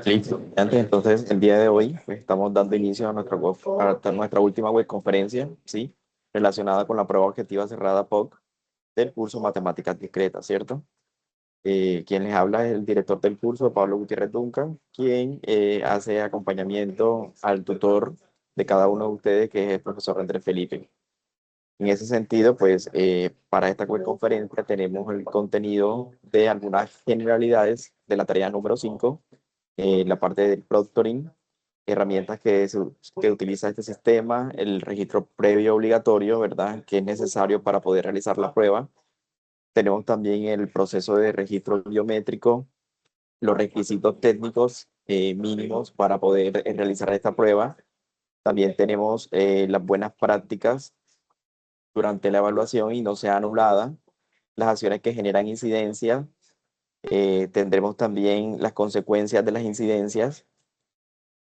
Listo. Entonces, el día de hoy pues, estamos dando inicio a a nuestra última web conferencia, ¿sí? Relacionada con la prueba objetiva cerrada POC del curso Matemáticas Discretas, ¿cierto? Quien les habla es el director del curso, Pablo Gutiérrez Duncan, quien hace acompañamiento al tutor de cada uno de ustedes, que es el profesor Andrés Felipe. En ese sentido, pues para esta web conferencia tenemos el contenido de algunas generalidades de la tarea número 5, la parte del proctoring, herramientas que utiliza este sistema, el registro previo obligatorio, ¿verdad? Que es necesario para poder realizar la prueba. Tenemos también el proceso de registro biométrico, los requisitos técnicos mínimos para poder realizar esta prueba. También tenemos las buenas prácticas durante la evaluación y no sea anulada, las acciones que generan incidencia. Tendremos también las consecuencias de las incidencias.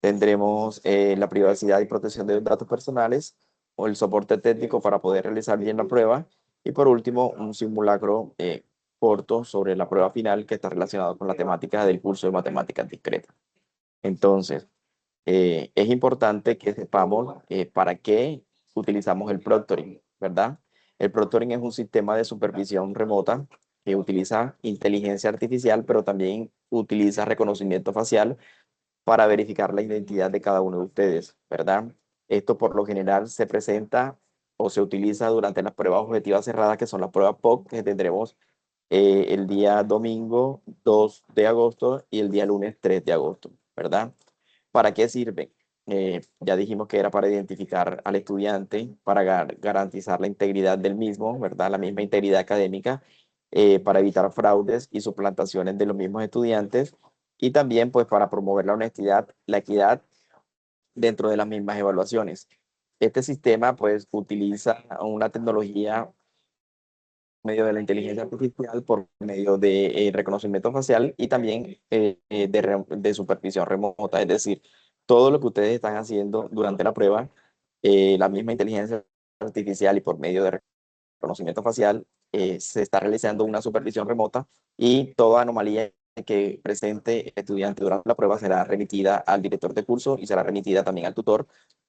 Tendremos la privacidad y protección de los datos personales o el soporte técnico para poder realizar bien la prueba. Y por último, un simulacro corto sobre la prueba final que está relacionado con la temática del curso de matemáticas discretas. Entonces, es importante que sepamos para qué utilizamos el proctoring, ¿verdad? El proctoring es un sistema de supervisión remota que utiliza inteligencia artificial, pero también utiliza reconocimiento facial para verificar la identidad de cada uno de ustedes, ¿verdad? Esto por lo general se presenta o se utiliza durante las pruebas objetivas cerradas, que son las pruebas POC, que tendremos el día domingo 2 de agosto y el día lunes 3 de agosto, ¿verdad? ¿Para qué sirve? Ya dijimos que era para identificar al estudiante, para garantizar la integridad del mismo, ¿verdad? La misma integridad académica, para evitar fraudes y suplantaciones de los mismos estudiantes y también pues para promover la honestidad, la equidad dentro de las mismas evaluaciones. Este sistema pues utiliza una tecnología medio de la inteligencia artificial por medio de reconocimiento facial y también de supervisión remota, es decir, todo lo que ustedes están haciendo durante la prueba, la misma inteligencia artificial y por medio de reconocimiento facial, se está realizando una supervisión remota y toda anomalía que presente el estudiante durante la prueba será remitida al director de curso y será remitida también al tutor,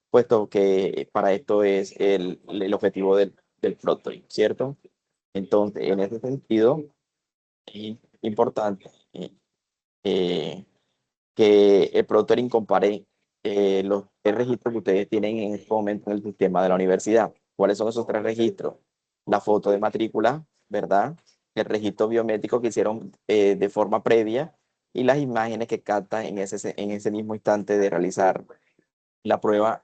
puesto que para esto es el objetivo del proctoring, ¿cierto? Entonces, en ese sentido, es importante eh, que el proctoring compare los tres registros que ustedes tienen en este momento en el sistema de la universidad. ¿Cuáles son esos tres registros? La foto de matrícula, ¿verdad? El registro biométrico que hicieron de forma previa y las imágenes que capta en ese mismo instante de realizar la prueba,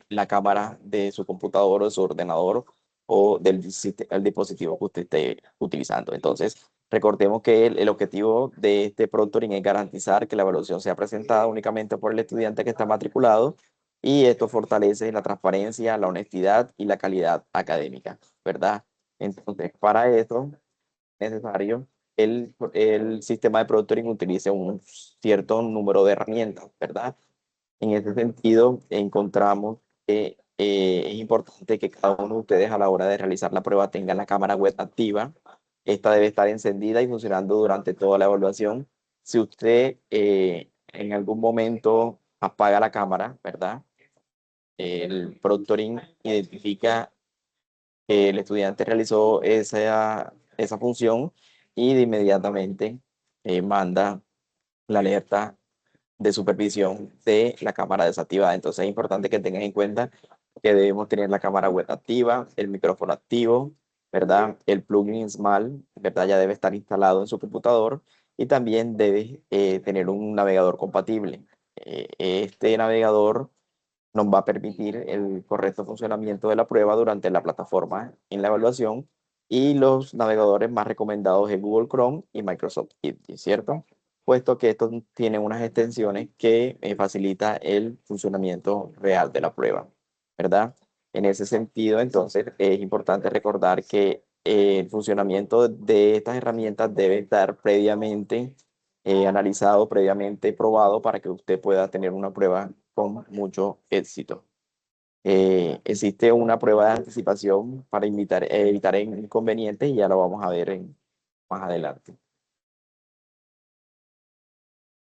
la cámara de su computador o de su ordenador o el dispositivo que usted esté utilizando. Entonces, recordemos que el objetivo de este proctoring es garantizar que la evaluación sea presentada únicamente por el estudiante que está matriculado y esto fortalece la transparencia, la honestidad y la calidad académica, ¿verdad? Entonces, para eso es necesario el sistema de proctoring utilice un cierto número de herramientas, ¿verdad? En ese sentido, encontramos que es importante que cada uno de ustedes a la hora de realizar la prueba tenga la cámara web activa. Esta debe estar encendida y funcionando durante toda la evaluación. Si usted en algún momento apaga la cámara, ¿verdad? El proctoring identifica que el estudiante realizó esa función y de inmediatamente manda la alerta de supervisión de la cámara desactivada. Entonces es importante que tengan en cuenta que debemos tener la cámara web activa, el micrófono activo, ¿verdad? El plugin SMAL, ¿verdad? Ya debe estar instalado en su computador y también debe tener un navegador compatible. Este navegador nos va a permitir el correcto funcionamiento de la prueba durante la plataforma en la evaluación y los navegadores más recomendados es Google Chrome y Microsoft Edge, ¿cierto? Puesto que estos tienen unas extensiones que facilita el funcionamiento real de la prueba, ¿verdad? En ese sentido, entonces, es importante recordar que el funcionamiento de estas herramientas debe estar previamente analizado, previamente probado para que usted pueda tener una prueba con mucho éxito. Existe una prueba de anticipación para evitar inconvenientes y ya lo vamos a ver más adelante.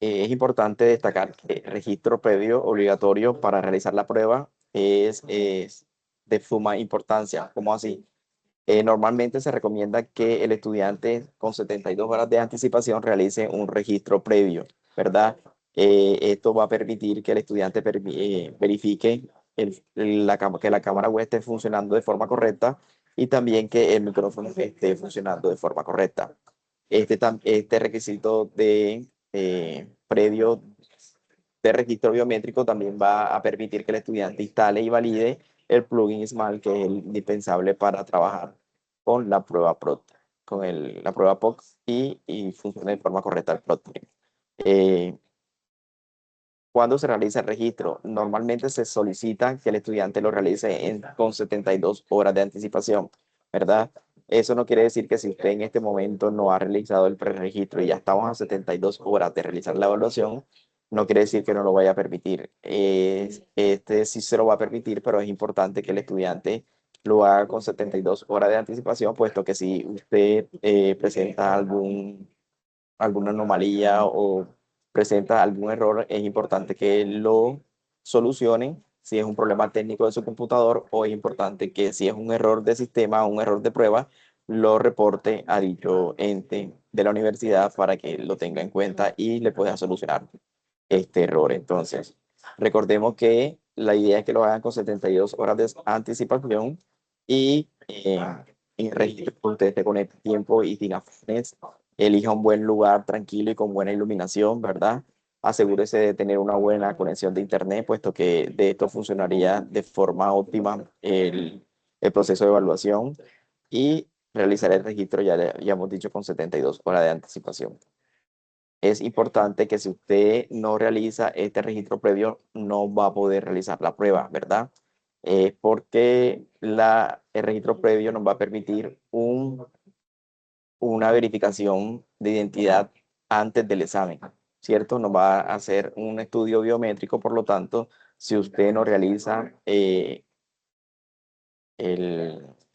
Es importante destacar que el registro previo obligatorio para realizar la prueba es de suma importancia. ¿Cómo así? Normalmente se recomienda que el estudiante con 72 horas de anticipación realice un registro previo, ¿verdad? Esto va a permitir que el estudiante verifique que la cámara web esté funcionando de forma correcta y también que el micrófono esté funcionando de forma correcta. Este requisito previo de registro biométrico también va a permitir que el estudiante instale y valide el plugin SMART, que es el indispensable para trabajar con la prueba la prueba POC y funcione de forma correcta el PROTRIM. ¿Cuándo se realiza el registro? Normalmente se solicita que el estudiante lo realice con 72 horas de anticipación, ¿verdad? Eso no quiere decir que si usted en este momento no ha realizado el preregistro y ya estamos a 72 horas de realizar la evaluación, no quiere decir que no lo vaya a permitir. Este sí se lo va a permitir, pero es importante que el estudiante lo haga con 72 horas de anticipación, puesto que si usted presenta alguna anomalía o presenta algún error, es importante que lo solucionen si es un problema técnico de su computador o es importante que si es un error de sistema o un error de prueba, lo reporte a dicho ente de la universidad para que lo tenga en cuenta y le pueda solucionar este error. Entonces, recordemos que la idea es que lo hagan con 72 horas de anticipación y registro que usted esté con el tiempo y sin afanes. Elija un buen lugar tranquilo y con buena iluminación, ¿verdad? Asegúrese de tener una buena conexión de internet, puesto que de esto funcionaría de forma óptima el proceso de evaluación y realizar el registro, ya hemos dicho, con 72 horas de anticipación. Es importante que si usted no realiza este registro previo, no va a poder realizar la prueba, ¿verdad? Porque el registro previo nos va a permitir una verificación de identidad antes del examen, ¿cierto? Nos va a hacer un estudio biométrico, por lo tanto, si usted no realiza el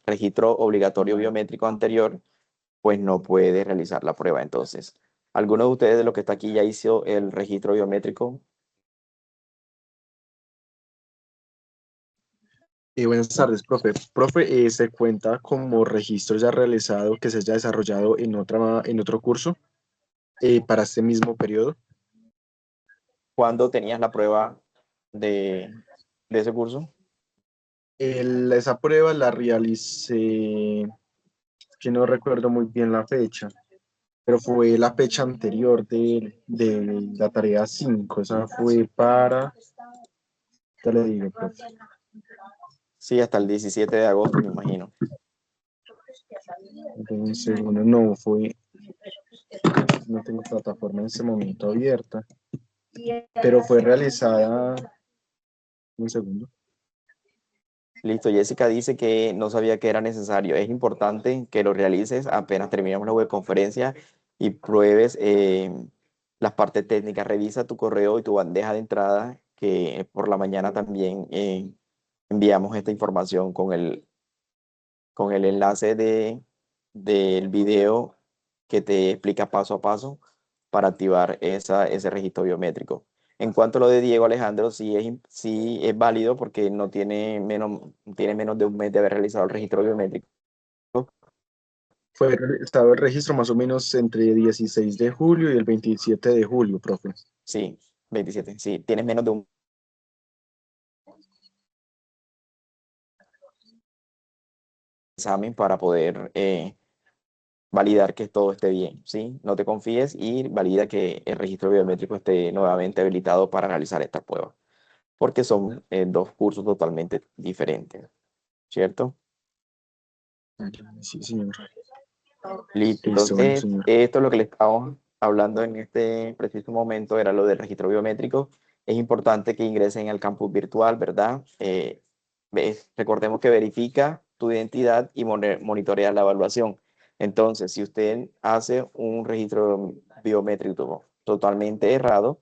registro obligatorio biométrico anterior, pues no puede realizar la prueba. Entonces, ¿alguno de ustedes de los que está aquí ya hizo el registro biométrico? Buenas tardes, profe. Profe, ¿se cuenta como registro ya realizado que se haya desarrollado en otro curso para este mismo periodo? ¿Cuándo tenías la prueba de ese curso? Esa prueba la realicé, que no recuerdo muy bien la fecha, pero fue la fecha anterior de la tarea 5. Esa fue para, ya le digo, profe. Sí, hasta el 17 de agosto, me imagino. Entonces, bueno, no fue, no tengo plataforma en ese momento abierta, pero fue realizada, un segundo. Listo, Jessica dice que no sabía que era necesario. Es importante que lo realices apenas terminemos la webconferencia y pruebes las partes técnicas. Revisa tu correo y tu bandeja de entrada, que por la mañana también enviamos esta información con el enlace del video que te explica paso a paso para activar ese registro biométrico. En cuanto a lo de Diego Alejandro, sí es válido porque no tiene menos de un mes de haber realizado el registro biométrico. Fue realizado el registro más o menos entre el 16 de julio y el 27 de julio, profe. Sí, 27. Sí, tienes menos de un examen para poder validar que todo esté bien, ¿sí? No te confíes y valida que el registro biométrico esté nuevamente habilitado para realizar esta prueba, porque son dos cursos totalmente diferentes, ¿cierto? Sí, señor. Listo. Listo, bueno, Entonces, señor. esto es lo que le estábamos hablando en este preciso momento, era lo del registro biométrico. Es importante que ingresen al campus virtual, ¿verdad? Recordemos que verifica tu identidad y monitorea la evaluación. Entonces, si usted hace un registro biométrico totalmente errado,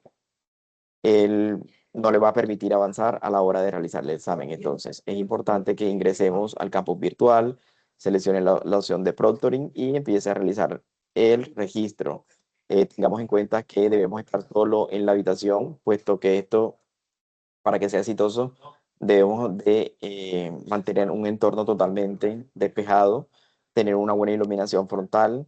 no le va a permitir avanzar a la hora de realizar el examen. Entonces, es importante que ingresemos al campus virtual, seleccione la opción de proctoring y empiece a realizar el registro. Tengamos en cuenta que debemos estar solo en la habitación, puesto que esto, para que sea exitoso, debemos de mantener un entorno totalmente despejado, tener una buena iluminación frontal,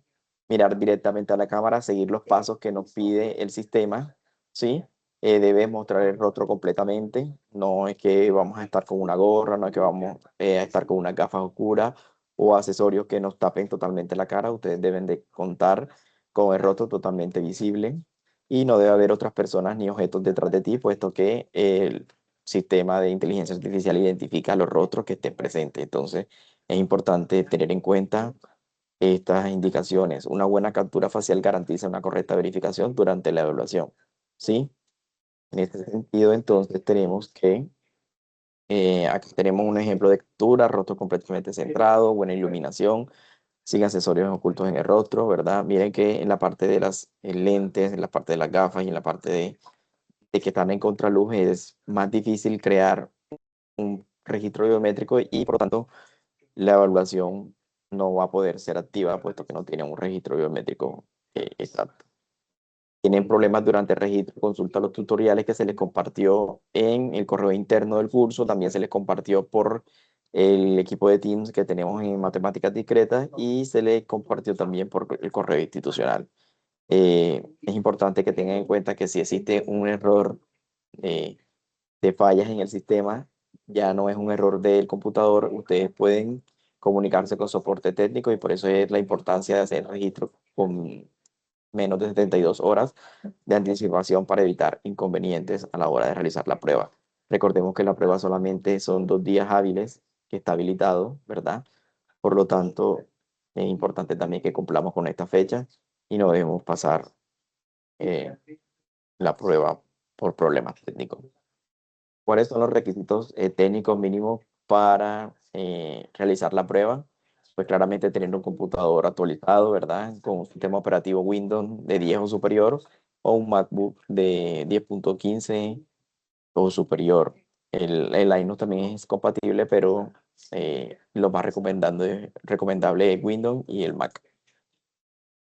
mirar directamente a la cámara, seguir los pasos que nos pide el sistema, ¿sí? Debes mostrar el rostro completamente, no es que vamos a estar con una gorra, no es que vamos a estar con unas gafas oscuras o accesorios que nos tapen totalmente la cara, ustedes deben de contar con el rostro totalmente visible y no debe haber otras personas ni objetos detrás de ti, puesto que el sistema de inteligencia artificial identifica los rostros que estén presentes. Entonces, es importante tener en cuenta estas indicaciones. Una buena captura facial garantiza una correcta verificación durante la evaluación. ¿Sí? En este sentido, entonces, tenemos que, aquí tenemos un ejemplo de captura, rostro completamente centrado, buena iluminación, sin accesorios ocultos en el rostro, ¿verdad? Miren que en la parte de las lentes, en la parte de las gafas y en la parte de que están en contraluz es más difícil crear un registro biométrico y por lo tanto la evaluación no va a poder ser activa puesto que no tiene un registro biométrico exacto. Tienen problemas durante el registro, consulta los tutoriales que se les compartió en el correo interno del curso, también se les compartió por el equipo de Teams que tenemos en Matemáticas Discretas y se les compartió también por el correo institucional. Es importante que tengan en cuenta que si existe un error eh, de fallas en el sistema, ya no es un error del computador, ustedes pueden comunicarse con soporte técnico y por eso es la importancia de hacer registro con menos de 72 horas de anticipación para evitar inconvenientes a la hora de realizar la prueba. Recordemos que la prueba solamente son 2 días hábiles que está habilitado, ¿verdad? Por lo tanto, es importante también que cumplamos con esta fecha y no debemos pasar eh, la prueba por problemas técnicos. ¿Cuáles son los requisitos técnicos mínimos para realizar la prueba? Pues claramente tener un computador actualizado, ¿verdad? Con un sistema operativo Windows de 10 o superior o un MacBook de 10.15 o superior. El Linux también es compatible, pero lo más recomendable es Windows y el Mac.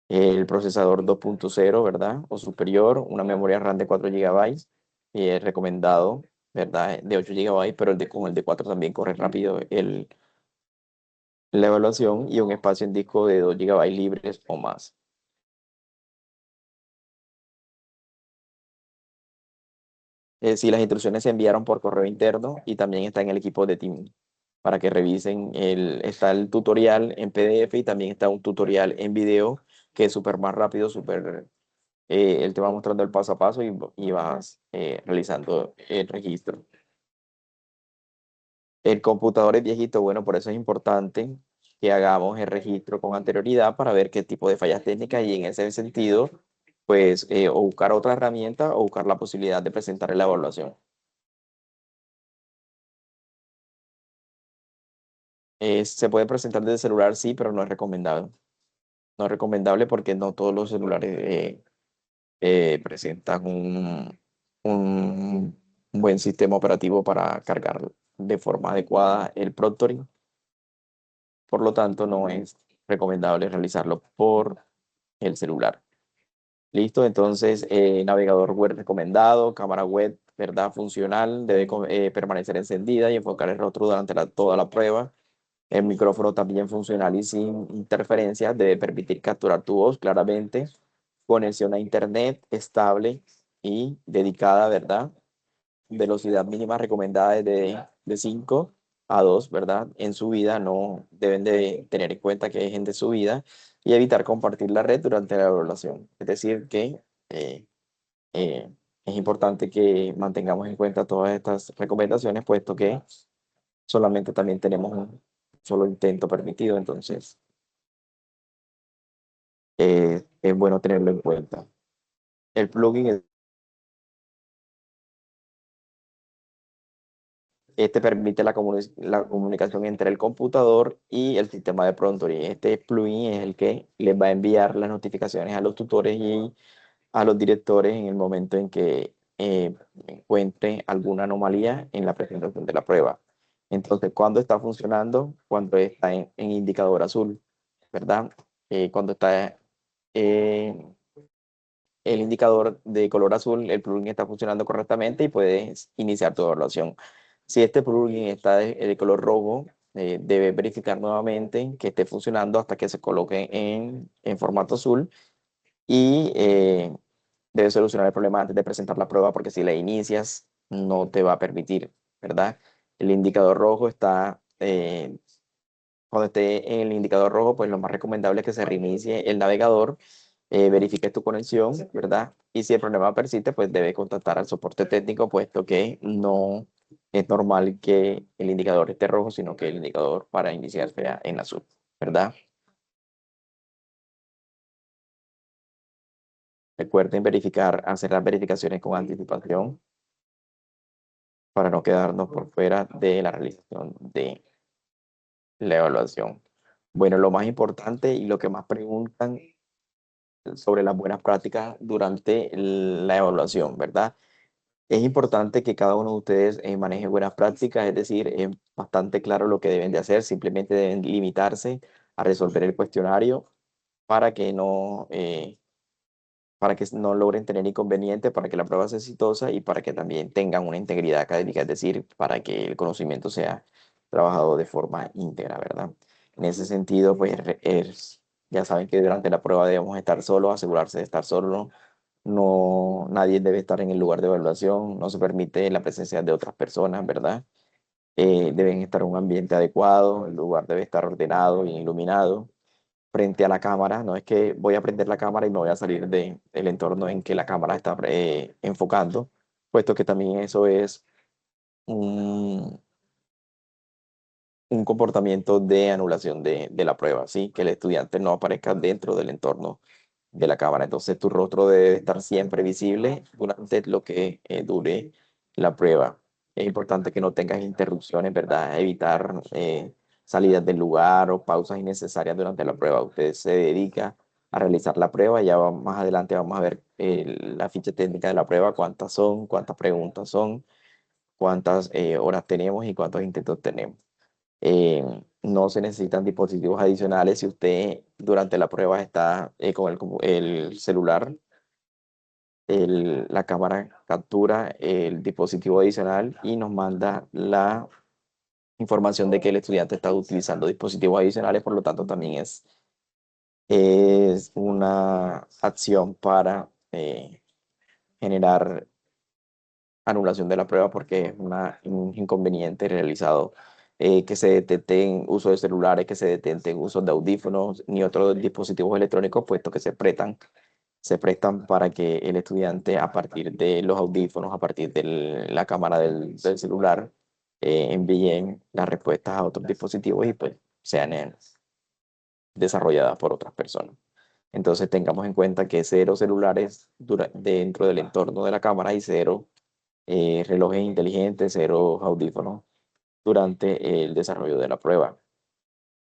El procesador 2.0, ¿verdad? O superior, una memoria RAM de 4 GB, recomendado, ¿verdad? De 8 GB, pero con el de 4 también corre rápido la evaluación y un espacio en disco de 2 GB libres o más. Sí, las instrucciones se enviaron por correo interno y también está en el equipo de Team para que revisen. Está el tutorial en PDF y también está un tutorial en video que es súper más rápido, súper él te va mostrando el paso a paso y vas realizando el registro. El computador es viejito, bueno, por eso es importante que hagamos el registro con anterioridad para ver qué tipo de fallas técnicas y en ese sentido, pues, o buscar otra herramienta o buscar la posibilidad de presentar la evaluación. Se puede presentar desde celular, sí, pero no es recomendable. No es recomendable porque no todos los celulares presentan un buen sistema operativo para cargar de forma adecuada el proctoring. Por lo tanto, no es recomendable realizarlo por el celular. Listo, entonces, navegador web recomendado, cámara web, ¿verdad? Funcional, debe permanecer encendida y enfocar el rostro durante toda la prueba. El micrófono también funcional y sin interferencias, debe permitir capturar tu voz claramente. Conexión a internet estable y dedicada, ¿verdad? Velocidad mínima recomendada es de 5 a 2, ¿verdad? En su vida no deben de tener en cuenta que es en su vida y evitar compartir la red durante la evaluación. Es decir, que eh, es importante que mantengamos en cuenta todas estas recomendaciones, puesto que solamente también tenemos un solo intento permitido, entonces es bueno tenerlo en cuenta. El plugin este permite la comunicación entre el computador y el sistema de Promptory. Este plugin es el que les va a enviar las notificaciones a los tutores y a los directores en el momento en que encuentre alguna anomalía en la presentación de la prueba. Entonces, ¿cuándo está funcionando? Cuando está en indicador azul, ¿verdad? Cuando está el indicador de color azul, el plugin está funcionando correctamente y puedes iniciar tu evaluación. Si este plugin está de color rojo, debes verificar nuevamente que esté funcionando hasta que se coloque en formato azul y debes solucionar el problema antes de presentar la prueba porque si la inicias no te va a permitir, ¿verdad? El indicador rojo está, cuando esté en el indicador rojo, pues lo más recomendable es que se reinicie el navegador, verifiques tu conexión, ¿verdad? Y si el problema persiste, pues debe contactar al soporte técnico, puesto que no es normal que el indicador esté rojo, sino que el indicador para iniciar sea en azul, ¿verdad? Recuerden verificar, hacer las verificaciones con anticipación para no quedarnos por fuera de la realización de la evaluación. Bueno, lo más importante y lo que más preguntan sobre las buenas prácticas durante la evaluación, ¿verdad? Es importante que cada uno de ustedes maneje buenas prácticas, es decir, es bastante claro lo que deben de hacer, simplemente deben limitarse a resolver el cuestionario para que no logren tener inconvenientes, para que la prueba sea exitosa y para que también tengan una integridad académica, es decir, para que el conocimiento sea trabajado de forma íntegra, ¿verdad? En ese sentido, pues ya saben que durante la prueba debemos estar solos, asegurarse de estar solos, no, nadie debe estar en el lugar de evaluación, no se permite la presencia de otras personas, ¿verdad? Deben estar en un ambiente adecuado, el lugar debe estar ordenado y iluminado frente a la cámara. No es que voy a prender la cámara y me voy a salir del entorno en que la cámara está enfocando, puesto que también eso es un, un comportamiento de anulación de la prueba, ¿sí? Que el estudiante no aparezca dentro del entorno de la cámara. Entonces tu rostro debe estar siempre visible durante lo que dure la prueba. Es importante que no tengas interrupciones, ¿verdad? Evitar salidas del lugar o pausas innecesarias durante la prueba. Usted se dedica a realizar la prueba. Más adelante vamos a ver la ficha técnica de la prueba, cuántas son, cuántas preguntas son, cuántas horas tenemos y cuántos intentos tenemos. No se necesitan dispositivos adicionales si usted durante la prueba está con el celular, la cámara captura el dispositivo adicional y nos manda la información de que el estudiante está utilizando dispositivos adicionales, por lo tanto también es una acción para generar anulación de la prueba porque es un inconveniente realizado. Que se detecten uso de celulares, que se detecten uso de audífonos ni otros dispositivos electrónicos, puesto que se prestan para que el estudiante a partir de los audífonos, a partir de la cámara del celular, envíen las respuestas a otros dispositivos y pues sean desarrolladas por otras personas. Entonces tengamos en cuenta que cero celulares dentro del entorno de la cámara y cero relojes inteligentes, cero audífonos durante el desarrollo de la prueba.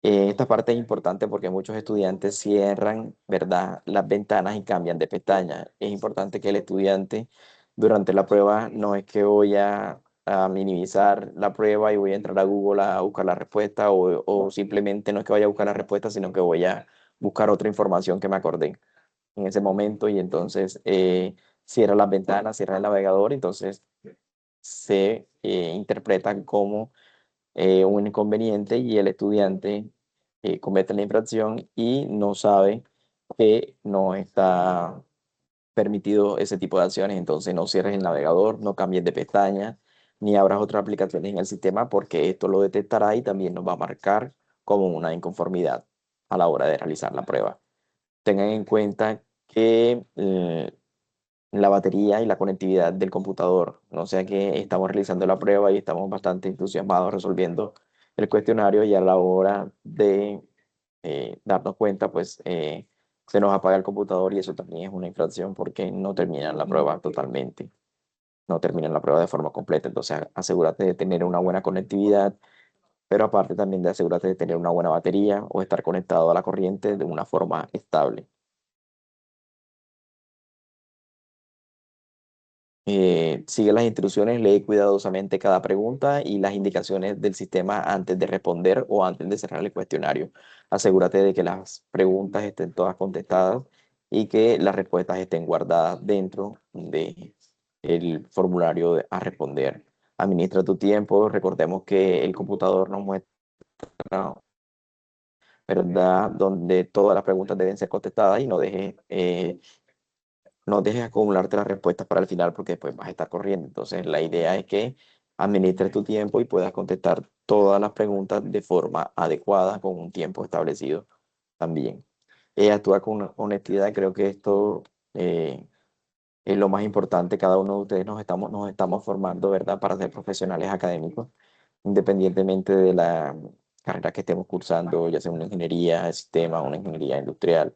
Esta parte es importante porque muchos estudiantes cierran, ¿verdad?, las ventanas y cambian de pestaña. Es importante que el estudiante durante la prueba no es que voy a minimizar la prueba y voy a entrar a Google a buscar la respuesta o simplemente no es que vaya a buscar la respuesta, sino que voy a buscar otra información que me acordé en ese momento y entonces cierra las ventanas, cierra el navegador, entonces se interpreta como un inconveniente y el estudiante comete la infracción y no sabe que no está permitido ese tipo de acciones. Entonces no cierres el navegador, no cambies de pestaña, ni abras otras aplicaciones en el sistema porque esto lo detectará y también nos va a marcar como una inconformidad a la hora de realizar la prueba. Tengan en cuenta que la batería y la conectividad del computador. No sea que estamos realizando la prueba y estamos bastante entusiasmados resolviendo el cuestionario y a la hora de darnos cuenta, pues se nos apaga el computador y eso también es una infracción porque no terminan la prueba totalmente, no terminan la prueba de forma completa. Entonces asegúrate de tener una buena conectividad, pero aparte también de asegúrate de tener una buena batería o estar conectado a la corriente de una forma estable. Sigue las instrucciones, lee cuidadosamente cada pregunta y las indicaciones del sistema antes de responder o antes de cerrar el cuestionario. Asegúrate de que las preguntas estén todas contestadas y que las respuestas estén guardadas dentro de el formulario a responder. Administra tu tiempo. Recordemos que el computador nos muestra, ¿verdad?, donde todas las preguntas deben ser contestadas y no dejes acumularte las respuestas para el final porque después vas a estar corriendo. Entonces, la idea es que administres tu tiempo y puedas contestar todas las preguntas de forma adecuada con un tiempo establecido también. Actúa con honestidad. Creo que esto es lo más importante. Cada uno de ustedes nos estamos formando, ¿verdad?, para ser profesionales académicos, independientemente de la carrera que estemos cursando, ya sea una ingeniería de sistema, una ingeniería industrial,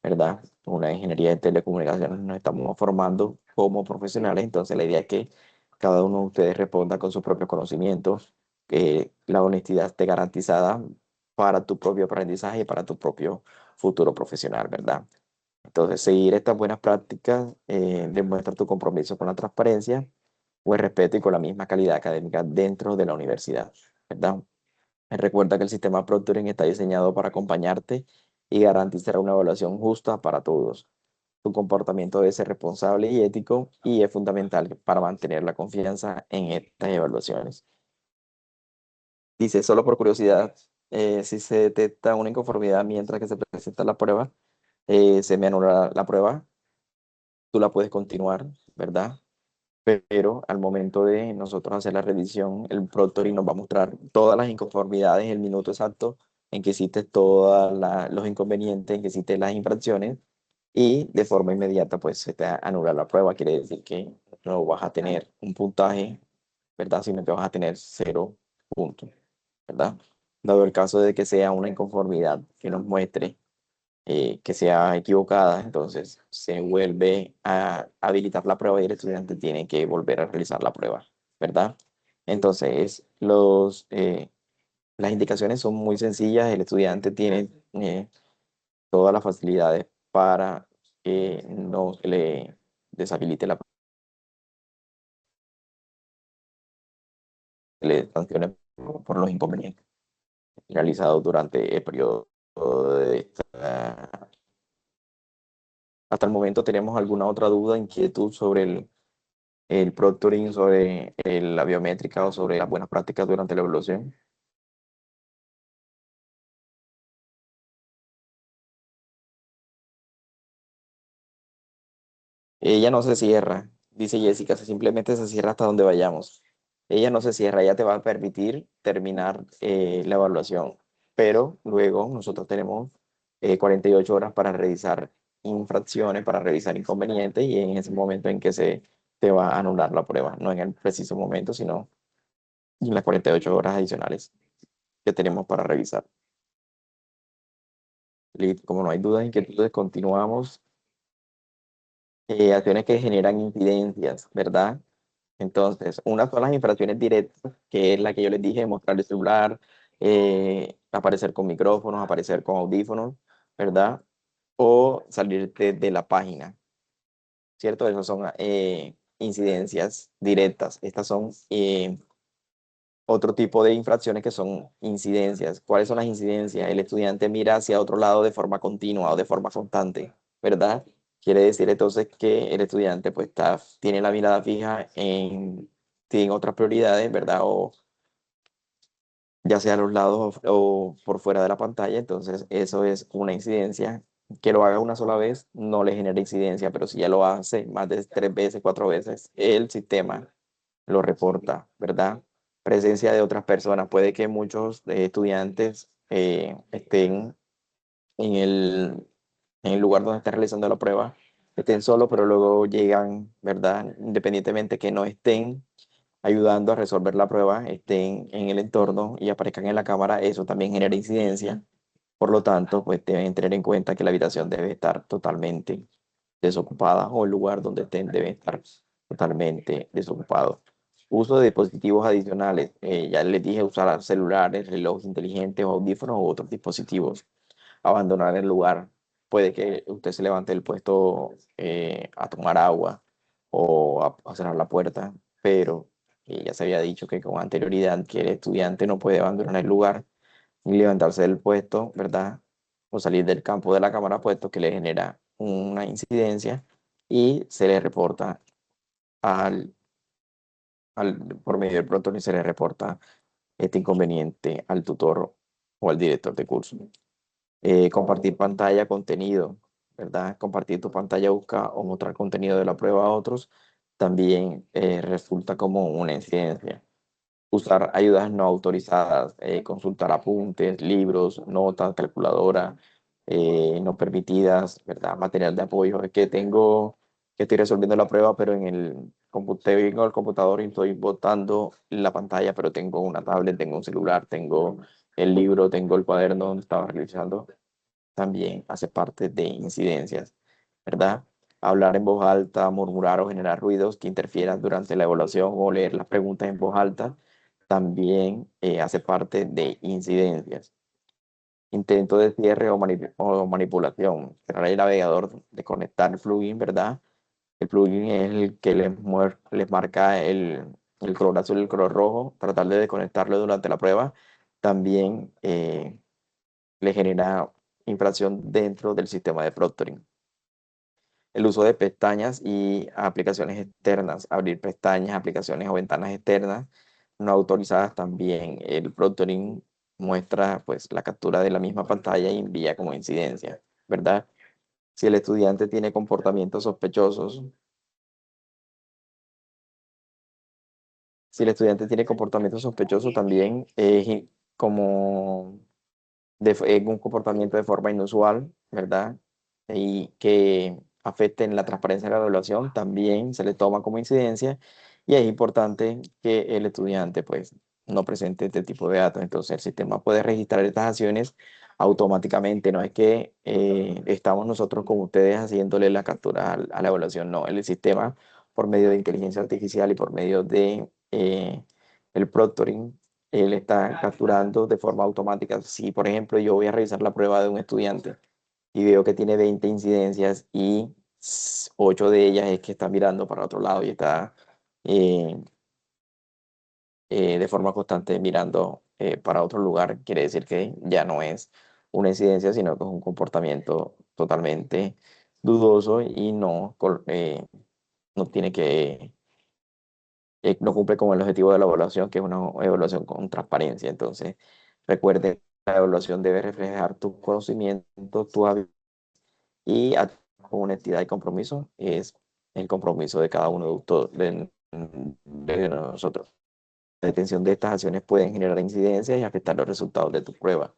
¿verdad? Una ingeniería de telecomunicaciones, nos estamos formando como profesionales. Entonces la idea es que cada uno de ustedes responda con sus propios conocimientos, que la honestidad esté garantizada para tu propio aprendizaje y para tu propio futuro profesional, ¿verdad? Entonces, seguir estas buenas prácticas demuestra tu compromiso con la transparencia, o el respeto y con la misma calidad académica dentro de la universidad, ¿verdad? Recuerda que el sistema Proctoring está diseñado para acompañarte y garantizar una evaluación justa para todos. Tu comportamiento debe ser responsable y ético y es fundamental para mantener la confianza en estas evaluaciones. Dice, solo por curiosidad, si se detecta una inconformidad mientras que se presenta la prueba, se me anula la prueba, tú la puedes continuar, ¿verdad? Pero al momento de nosotros hacer la revisión, el Proctoring nos va a mostrar todas las inconformidades, el minuto exacto en que hiciste todos los inconvenientes, en que hiciste las infracciones, y de forma inmediata pues se te anula la prueba. Quiere decir que no vas a tener un puntaje, ¿verdad? Sino que vas a tener 0 puntos, ¿verdad? Dado el caso de que sea una inconformidad que nos muestre que sea equivocada, entonces se vuelve a habilitar la prueba y el estudiante tiene que volver a realizar la prueba, ¿verdad? Entonces, las indicaciones son muy sencillas. El estudiante tiene todas las facilidades para que no se le deshabilite la prueba, le sancione por los inconvenientes realizados durante el periodo de esta. Hasta el momento, ¿tenemos alguna otra duda, inquietud sobre el proctoring, sobre la biométrica o sobre las buenas prácticas durante la evaluación? Ella no se cierra, dice Jessica, simplemente se cierra hasta donde vayamos. Ella no se cierra, ella te va a permitir terminar la evaluación, pero luego nosotros tenemos 48 horas para revisar infracciones, para revisar inconvenientes, y en ese momento en que se te va a anular la prueba, no en el preciso momento, sino en las 48 horas adicionales que tenemos para revisar. Listo, como no hay dudas, inquietudes, continuamos. Acciones que generan incidencias, ¿verdad? Entonces, unas son las infracciones directas, que es la que yo les dije: mostrar el celular, aparecer con micrófonos, aparecer con audífonos, ¿verdad? O salirte de la página, ¿cierto? Esas son incidencias directas. Estas son otro tipo de infracciones que son incidencias. ¿Cuáles son las incidencias? El estudiante mira hacia otro lado de forma continua o de forma constante, ¿verdad? Quiere decir entonces que el estudiante pues tiene la mirada fija tiene otras prioridades, ¿verdad? O ya sea a los lados o por fuera de la pantalla. Entonces eso es una incidencia. Que lo haga una sola vez no le genera incidencia, pero si ya lo hace más de 3 veces, 4 veces, el sistema lo reporta, ¿verdad? Presencia de otras personas. Puede que muchos estudiantes estén en el lugar donde están realizando la prueba, estén solos, pero luego llegan, ¿verdad? Independientemente que no estén ayudando a resolver la prueba, estén en el entorno y aparezcan en la cámara, eso también genera incidencia. Por lo tanto, pues deben tener en cuenta que la habitación debe estar totalmente desocupada, o el lugar donde estén debe estar totalmente desocupado. Uso de dispositivos adicionales. Ya les dije: usar celulares, relojes inteligentes, audífonos u otros dispositivos. Abandonar el lugar. Puede que usted se levante del puesto a tomar agua o a cerrar la puerta, pero ya se había dicho que con anterioridad que el estudiante no puede abandonar el lugar ni levantarse del puesto, ¿verdad? O salir del campo de la cámara, puesto que le genera una incidencia y se le reporta al, por medio del pronto, ni se le reporta este inconveniente al tutor o al director de curso. Compartir pantalla, contenido, ¿verdad? Compartir tu pantalla, buscar o mostrar contenido de la prueba a otros, también resulta como una incidencia. Usar ayudas no autorizadas, consultar apuntes, libros, notas, calculadora, no permitidas, ¿verdad? Material de apoyo. Es que que estoy resolviendo la prueba, pero en tengo el computador y estoy botando la pantalla, pero tengo una tablet, tengo un celular, tengo el libro, tengo el cuaderno donde estaba realizando. También hace parte de incidencias, ¿verdad? Hablar en voz alta, murmurar o generar ruidos que interfieran durante la evaluación o leer las preguntas en voz alta también hace parte de incidencias. Intento de cierre o manipulación. Cerrar el navegador, desconectar el plugin, ¿verdad? El plugin es el que les marca el color azul y el color rojo. Tratar de desconectarlo durante la prueba también le genera infracción dentro del sistema de proctoring. El uso de pestañas y aplicaciones externas, abrir pestañas, aplicaciones o ventanas externas no autorizadas también. El proctoring muestra pues la captura de la misma pantalla y envía como incidencia, ¿verdad? Si el estudiante tiene comportamientos sospechosos, si el estudiante tiene comportamientos sospechosos también es como un comportamiento de forma inusual, ¿verdad? Y que afecten la transparencia de la evaluación, también se le toma como incidencia y es importante que el estudiante pues no presente este tipo de datos. Entonces el sistema puede registrar estas acciones automáticamente, no es que estamos nosotros con ustedes haciéndole la captura a la evaluación, no, el sistema por medio de inteligencia artificial y por medio de el proctoring él está capturando de forma automática. Si, por ejemplo, yo voy a revisar la prueba de un estudiante y veo que tiene 20 incidencias y 8 de ellas es que está mirando para otro lado y está eh, de forma constante mirando para otro lugar, quiere decir que ya no es una incidencia, sino que es un comportamiento totalmente dudoso y no tiene que no cumple con el objetivo de la evaluación, que es una evaluación con transparencia. Entonces, recuerde, la evaluación debe reflejar tus conocimientos, tu habilidad y con honestidad y compromiso es el compromiso de cada uno de nosotros. La detención de estas acciones pueden generar incidencias y afectar los resultados de tu prueba.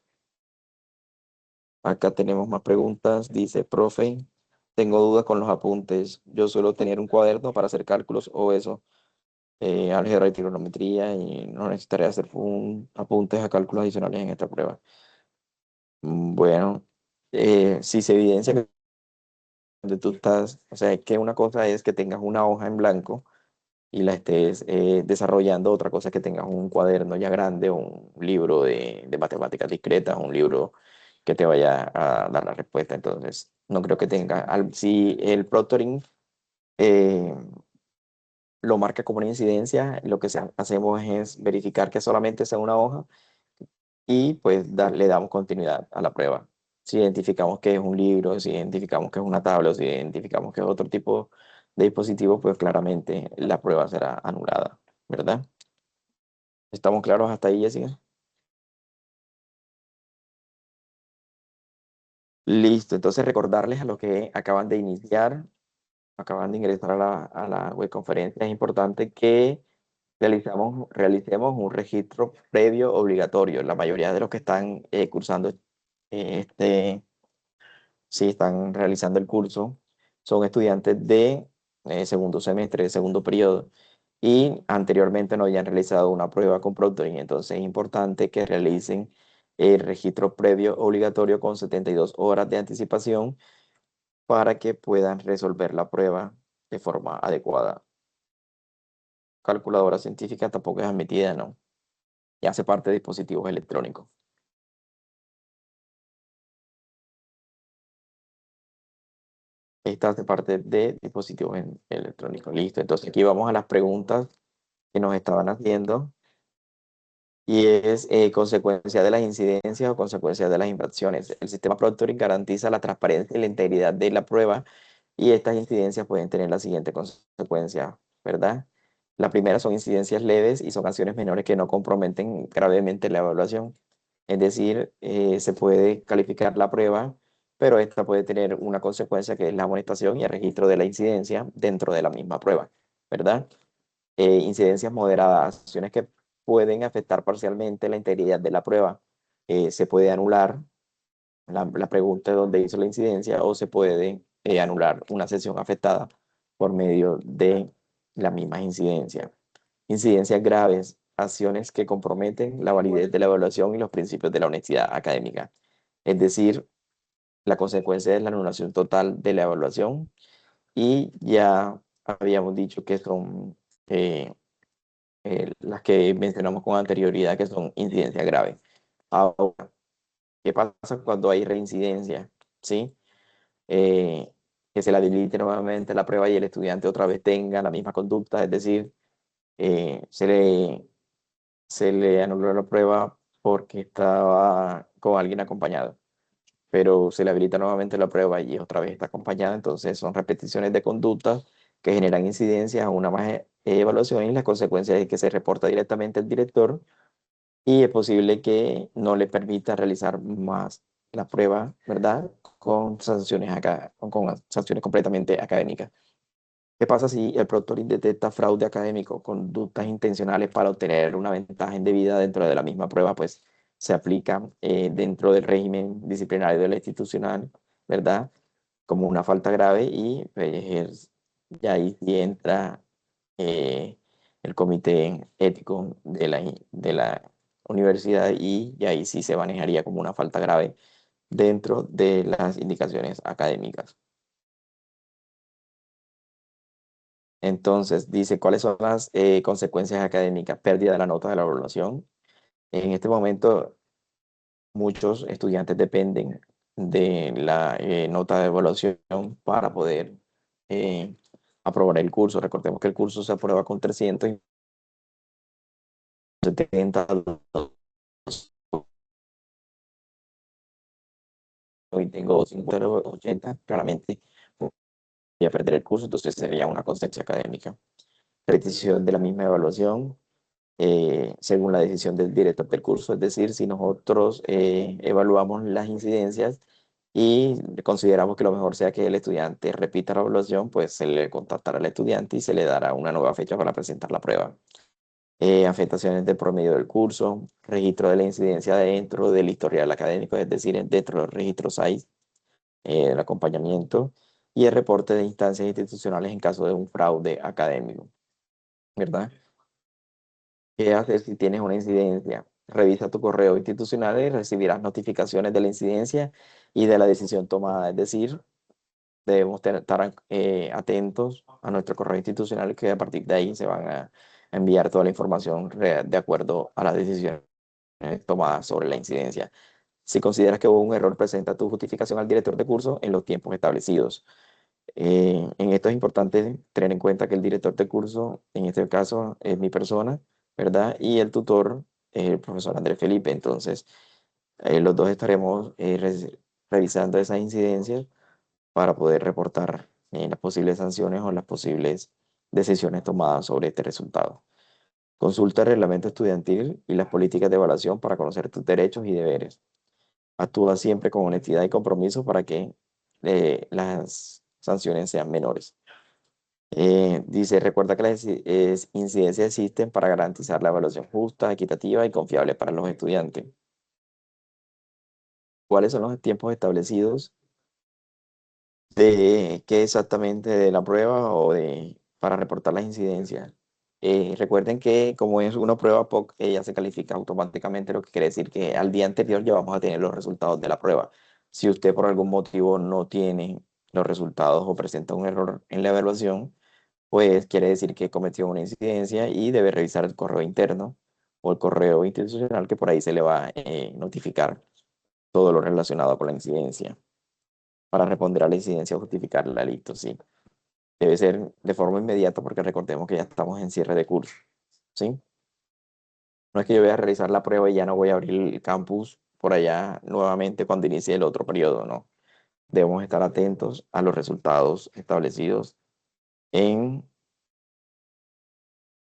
Acá tenemos más preguntas. Dice, profe, tengo dudas con los apuntes. Yo suelo tener un cuaderno para hacer cálculos o eso. Álgebra y trigonometría y no necesitaré hacer apuntes a cálculos adicionales en esta prueba. Bueno, si se evidencia que donde tú estás, o sea, que una cosa es que tengas una hoja en blanco y la estés desarrollando, otra cosa es que tengas un cuaderno ya grande o un libro de matemáticas discretas, un libro que te vaya a dar la respuesta. Entonces, no creo que tenga, si el proctoring eh, lo marca como una incidencia, lo que hacemos es verificar que solamente sea una hoja y pues le damos continuidad a la prueba. Si identificamos que es un libro, si identificamos que es una tabla, o si identificamos que es otro tipo de dispositivo, pues claramente la prueba será anulada, ¿verdad? ¿Estamos claros hasta ahí, Jessica? Listo, entonces recordarles a los que acaban de ingresar a la web conferencia, es importante que realicemos un registro previo obligatorio. La mayoría de los que están cursando este si están realizando el curso, son estudiantes de segundo semestre, segundo periodo, y anteriormente no habían realizado una prueba con Proctoring. Entonces es importante que realicen el registro previo obligatorio con 72 horas de anticipación para que puedan resolver la prueba de forma adecuada. Calculadora científica tampoco es admitida, ¿no? Y hace parte de dispositivos electrónicos. esta hace parte de dispositivos electrónicos. Listo. Entonces aquí vamos a las preguntas que nos estaban haciendo y es consecuencia de las incidencias o consecuencia de las infracciones. El sistema Proctoring garantiza la transparencia y la integridad de la prueba y estas incidencias pueden tener la siguiente consecuencia, ¿verdad? La primera son incidencias leves y son acciones menores que no comprometen gravemente la evaluación. Es decir, se puede calificar la prueba, pero esta puede tener una consecuencia que es la amonestación y el registro de la incidencia dentro de la misma prueba, ¿verdad? Incidencias moderadas, acciones que pueden afectar parcialmente la integridad de la prueba. Se puede anular la pregunta de dónde hizo la incidencia o se puede anular una sesión afectada por medio de la misma incidencia. Incidencias graves, acciones que comprometen la validez de la evaluación y los principios de la honestidad académica. Es decir, la consecuencia es la anulación total de la evaluación y ya habíamos dicho que son eh, las que mencionamos con anterioridad, que son incidencias graves. Ahora, ¿qué pasa cuando hay reincidencia? ¿Sí? Que se le habilite nuevamente la prueba y el estudiante otra vez tenga la misma conducta, es decir, se le anuló la prueba porque estaba con alguien acompañado, pero se le habilita nuevamente la prueba y otra vez está acompañada, entonces son repeticiones de conductas que generan incidencias a una más evaluación y las consecuencias es que se reporta directamente al director y es posible que no le permita realizar más la prueba, ¿verdad? Con sanciones acá, con sanciones completamente académicas. ¿Qué pasa si el proctoring detecta fraude académico, conductas intencionales para obtener una ventaja indebida dentro de la misma prueba? Pues se aplica dentro del régimen disciplinario de la institucional, ¿verdad? Como una falta grave y pues, ya ahí sí entra eh, el comité ético de la universidad y ahí sí se manejaría como una falta grave dentro de las indicaciones académicas. Entonces, dice, ¿cuáles son las consecuencias académicas? Pérdida de la nota de la evaluación. En este momento, muchos estudiantes dependen de la nota de evaluación para poder eh, aprobar el curso. Recordemos que el curso se aprueba con 370 y tengo 50, 80, claramente voy a perder el curso, entonces sería una consecuencia académica. Repetición de la misma evaluación según la decisión del director del curso. Es decir, si nosotros evaluamos las incidencias y consideramos que lo mejor sea que el estudiante repita la evaluación, pues se le contactará al estudiante y se le dará una nueva fecha para presentar la prueba. Afectaciones del promedio del curso, registro de la incidencia dentro del historial académico, es decir, dentro del registro SAIS, el acompañamiento y el reporte de instancias institucionales en caso de un fraude académico, ¿verdad? ¿Qué hacer si tienes una incidencia? Revisa tu correo institucional y recibirás notificaciones de la incidencia y de la decisión tomada. Es decir, debemos estar atentos a nuestro correo institucional que a partir de ahí se van a enviar toda la información de acuerdo a las decisiones tomadas sobre la incidencia. Si consideras que hubo un error, presenta tu justificación al director de curso en los tiempos establecidos. En esto es importante tener en cuenta que el director de curso, en este caso, es mi persona, ¿verdad? Y el tutor es el profesor Andrés Felipe. Entonces, los dos estaremos revisando esas incidencias para poder reportar las posibles sanciones o las posibles decisiones tomadas sobre este resultado. Consulta el reglamento estudiantil y las políticas de evaluación para conocer tus derechos y deberes. Actúa siempre con honestidad y compromiso para que las sanciones sean menores. Dice, recuerda que las incidencias existen para garantizar la evaluación justa, equitativa y confiable para los estudiantes. ¿Cuáles son los tiempos establecidos de qué exactamente de la prueba o de para reportar las incidencias? Recuerden que como es una prueba POC, ella se califica automáticamente, lo que quiere decir que al día anterior ya vamos a tener los resultados de la prueba. Si usted por algún motivo no tiene los resultados o presenta un error en la evaluación, pues quiere decir que cometió una incidencia y debe revisar el correo interno o el correo institucional que por ahí se le va a notificar todo lo relacionado con la incidencia. para responder a la incidencia o justificarla, listo, sí. Debe ser de forma inmediata porque recordemos que ya estamos en cierre de curso, ¿sí? No es que yo voy a realizar la prueba y ya no voy a abrir el campus por allá nuevamente cuando inicie el otro periodo, no. Debemos estar atentos a los resultados establecidos en,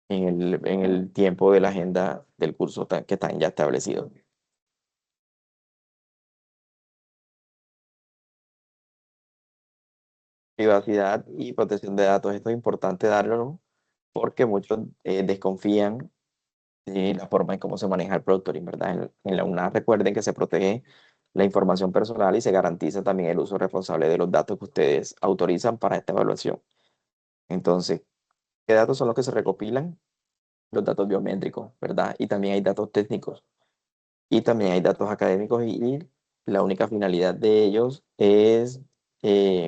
en el tiempo de la agenda del curso que están ya establecidos. Privacidad y protección de datos, esto es importante darlo porque muchos desconfían la forma en cómo se maneja el proctoring, ¿verdad? En la UNAM recuerden que se protege la información personal y se garantiza también el uso responsable de los datos que ustedes autorizan para esta evaluación. Entonces, ¿qué datos son los que se recopilan? Los datos biométricos, ¿verdad? Y también hay datos técnicos y también hay datos académicos y la única finalidad de ellos es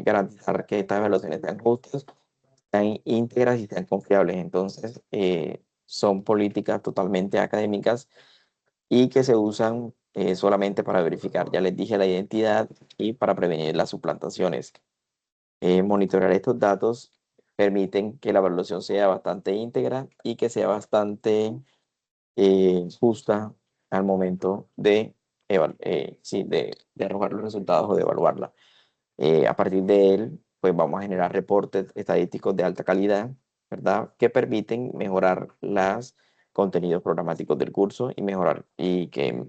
garantizar que estas evaluaciones sean justas, sean íntegras y sean confiables. Entonces, son políticas totalmente académicas y que se usan solamente para verificar, ya les dije, la identidad y para prevenir las suplantaciones. Monitorear estos datos permiten que la evaluación sea bastante íntegra y que sea bastante justa al momento de, sí, de arrojar los resultados o de evaluarla. A partir de él, pues vamos a generar reportes estadísticos de alta calidad, ¿verdad? Que permiten mejorar los contenidos programáticos del curso y mejorar y que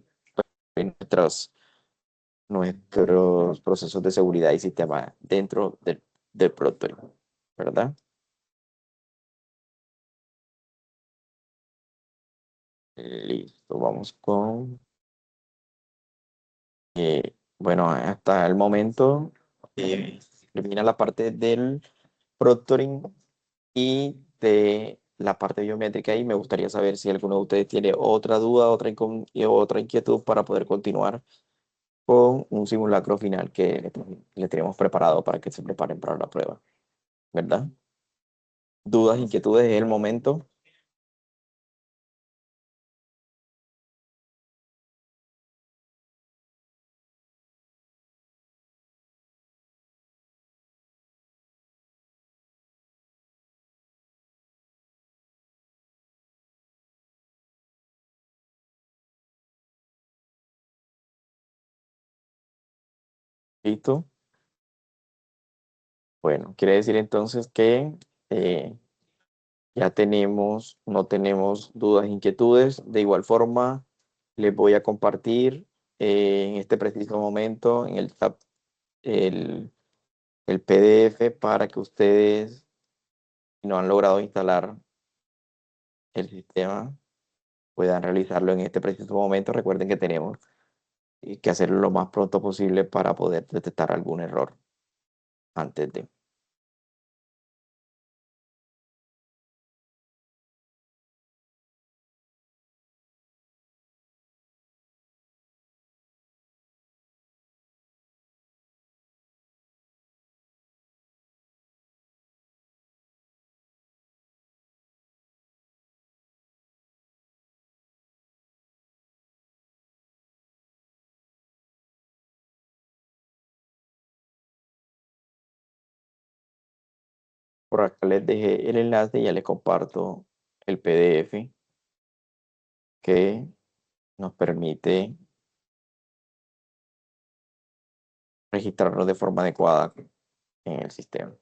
nuestros procesos de seguridad y sistema dentro del producto, ¿verdad? Listo, vamos con, bueno, hasta el momento termina la parte del proctoring y de la parte biométrica y me gustaría saber si alguno de ustedes tiene otra duda, otra inquietud para poder continuar con un simulacro final que le tenemos preparado para que se preparen para la prueba, ¿verdad? Dudas, inquietudes, es el momento. ¿Listo? Bueno, quiere decir entonces que eh, ya tenemos, no tenemos dudas, inquietudes. De igual forma, les voy a compartir en este preciso momento en el chat el, el PDF para que ustedes, si no han logrado instalar el sistema, puedan realizarlo en este preciso momento. Recuerden que tenemos que hacerlo lo más pronto posible para poder detectar algún error antes de. Por acá les dejé el enlace y ya les comparto el PDF que nos permite registrarnos de forma adecuada en el sistema.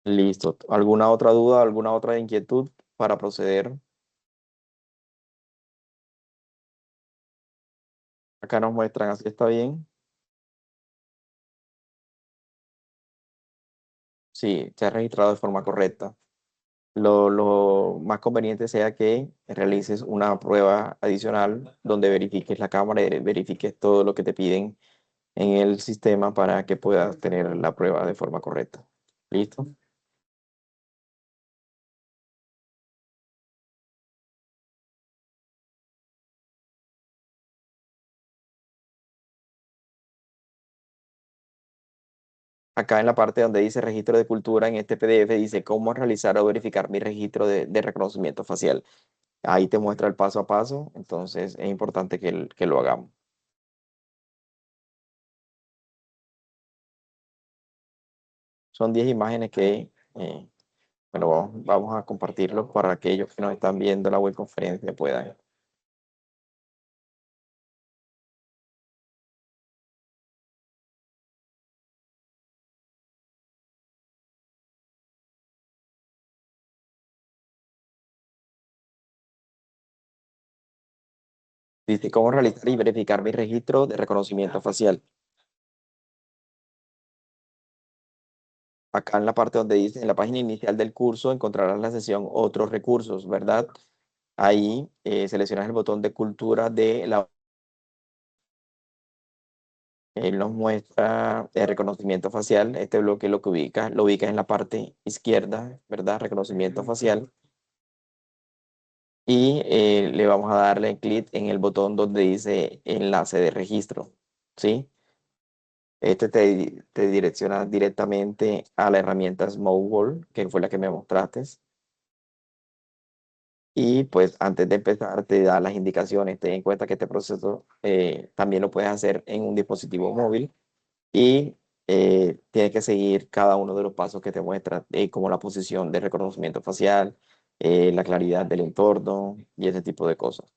Listo. ¿Alguna otra duda, alguna otra inquietud para proceder? Acá nos muestran, así está bien. Sí, se ha registrado de forma correcta. Lo más conveniente sea que realices una prueba adicional donde verifiques la cámara y verifiques todo lo que te piden en el sistema para que puedas tener la prueba de forma correcta. ¿Listo? acá en la parte donde dice registro de cultura, en este PDF dice cómo realizar o verificar mi registro de reconocimiento facial. Ahí te muestra el paso a paso, entonces es importante que lo hagamos. Son 10 imágenes que, bueno, vamos a compartirlo para aquellos que nos están viendo la web conferencia puedan. Dice cómo realizar y verificar mi registro de reconocimiento facial. Acá en la parte donde dice, en la página inicial del curso encontrarás la sección otros recursos, ¿verdad? Ahí seleccionas el botón de cultura de la... Él nos muestra el reconocimiento facial. Este bloque lo ubica en la parte izquierda, ¿verdad? Reconocimiento facial. Y le vamos a darle clic en el botón donde dice enlace de registro, ¿sí? Este te direcciona directamente a la herramienta Smallworld, que fue la que me mostraste. Y pues antes de empezar te da las indicaciones. Ten en cuenta que este proceso también lo puedes hacer en un dispositivo móvil y tienes que seguir cada uno de los pasos que te muestra, como la posición de reconocimiento facial, la claridad del entorno y ese tipo de cosas.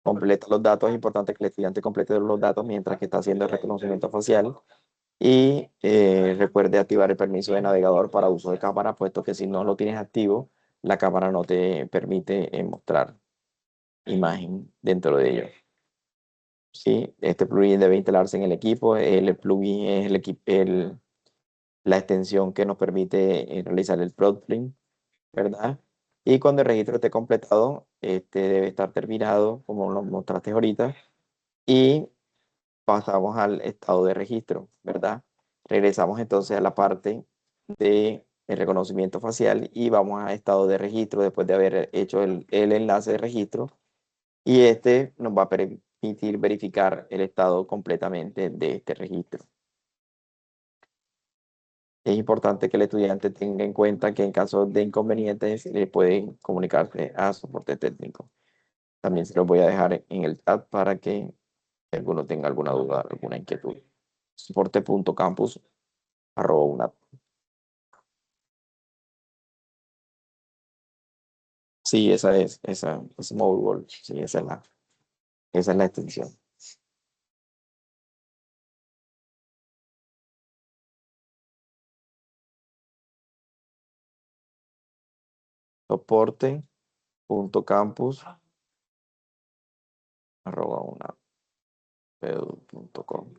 Completa los datos, es importante que el estudiante complete los datos mientras que está haciendo el reconocimiento facial y recuerde activar el permiso de navegador para uso de cámara, puesto que si no lo tienes activo, la cámara no te permite mostrar imagen dentro de ello. Sí, este plugin debe instalarse en el equipo. El plugin es la extensión que nos permite realizar el plugin, ¿verdad? Y cuando el registro esté completado, este debe estar terminado, como lo mostraste ahorita, y pasamos al estado de registro, ¿verdad? Regresamos entonces a la parte de el reconocimiento facial y vamos a estado de registro después de haber hecho el enlace de registro y este nos va a permitir verificar el estado completamente de este registro. Es importante que el estudiante tenga en cuenta que en caso de inconvenientes le pueden comunicarse a soporte técnico. También se los voy a dejar en el chat para que alguno tenga alguna duda, alguna inquietud. soporte.campus@una. Sí, esa es Mobile, sí, esa es la extensión. soporte.campus@una.edu.com.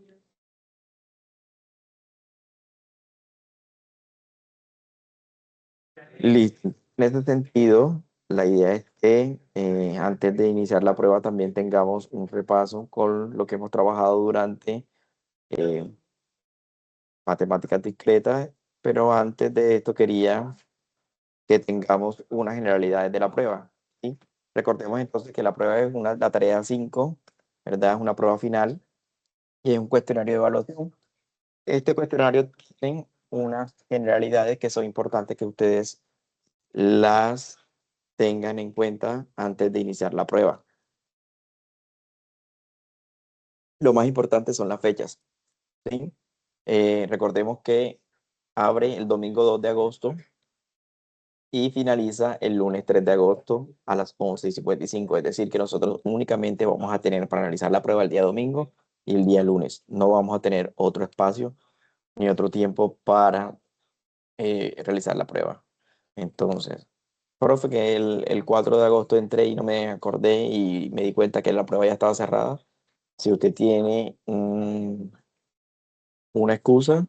Listo. En ese sentido, la idea es que antes de iniciar la prueba también tengamos un repaso con lo que hemos trabajado durante eh, matemáticas discretas, pero antes de esto quería que tengamos unas generalidades de la prueba, ¿sí? Recordemos entonces que la prueba es la tarea 5, ¿verdad? Es una prueba final y es un cuestionario de evaluación. Este cuestionario tiene unas generalidades que son importantes que ustedes las tengan en cuenta antes de iniciar la prueba. Lo más importante son las fechas, ¿sí? Recordemos que abre el domingo 2 de agosto y finaliza el lunes 3 de agosto a las 11:55. Es decir, que nosotros únicamente vamos a tener para analizar la prueba el día domingo y el día lunes. No vamos a tener otro espacio ni otro tiempo para realizar la prueba. Entonces, profe, que el 4 de agosto entré y no me acordé y me di cuenta que la prueba ya estaba cerrada. Si usted tiene una excusa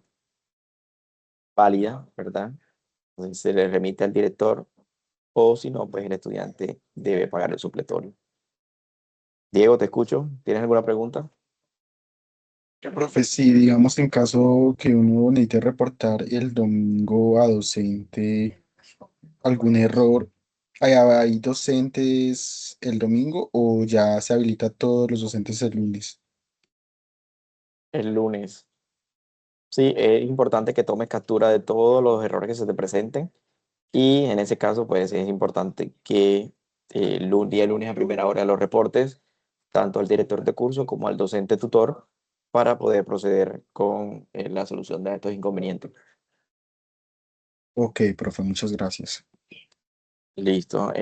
válida, ¿verdad? Entonces se le remite al director o si no, pues el estudiante debe pagar el supletorio. Diego, te escucho. ¿Tienes alguna pregunta? Profe, sí, digamos en caso que uno necesite reportar el domingo a docente algún error, ¿hay docentes el domingo o ya se habilita a todos los docentes el lunes? El lunes. Sí, es importante que tomes captura de todos los errores que se te presenten y en ese caso, pues es importante que el día lunes a primera hora los reportes tanto al director de curso como al docente tutor para poder proceder con la solución de estos inconvenientes. Ok, profe, muchas gracias. Listo.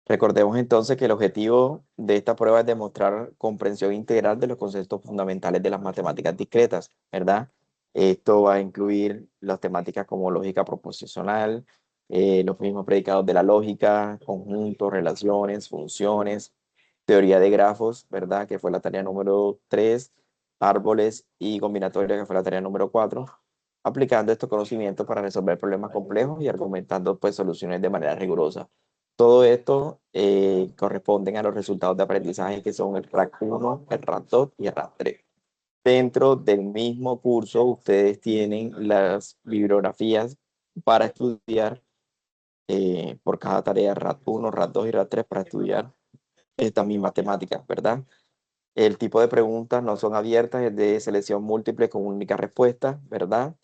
Recordemos entonces que el objetivo de esta prueba es demostrar comprensión integral de los conceptos fundamentales de las matemáticas discretas, ¿verdad? Esto va a incluir las temáticas como lógica proposicional, los mismos predicados de la lógica, conjuntos, relaciones, funciones, teoría de grafos, ¿verdad? Que fue la tarea número 3, árboles y combinatorias, que fue la tarea número 4, aplicando estos conocimientos para resolver problemas complejos y argumentando pues soluciones de manera rigurosa. Todo esto corresponden a los resultados de aprendizaje que son el RAC 1, el RAC 2 y el RAC 3. Dentro del mismo curso, ustedes tienen las bibliografías para estudiar por cada tarea RAC 1, RAC 2 y RAC 3 para estudiar estas mismas temáticas, ¿verdad? El tipo de preguntas no son abiertas, es de selección múltiple con única respuesta, ¿verdad?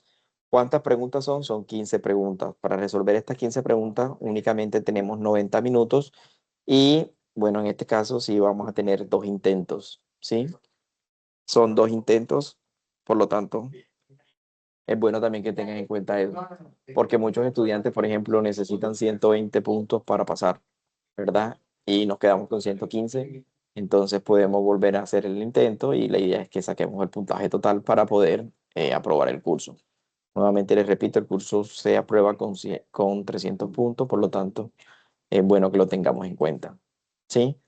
¿Cuántas preguntas son? Son 15 preguntas. Para resolver estas 15 preguntas únicamente tenemos 90 minutos y bueno, en este caso sí vamos a tener dos intentos, ¿sí? Son dos intentos, por lo tanto, es bueno también que tengan en cuenta eso, porque muchos estudiantes, por ejemplo, necesitan 120 puntos para pasar, ¿verdad? Y nos quedamos con 115, entonces podemos volver a hacer el intento y la idea es que saquemos el puntaje total para poder aprobar el curso. Nuevamente les repito, el curso se aprueba con 300 puntos, por lo tanto, es bueno que lo tengamos en cuenta. ¿Sí?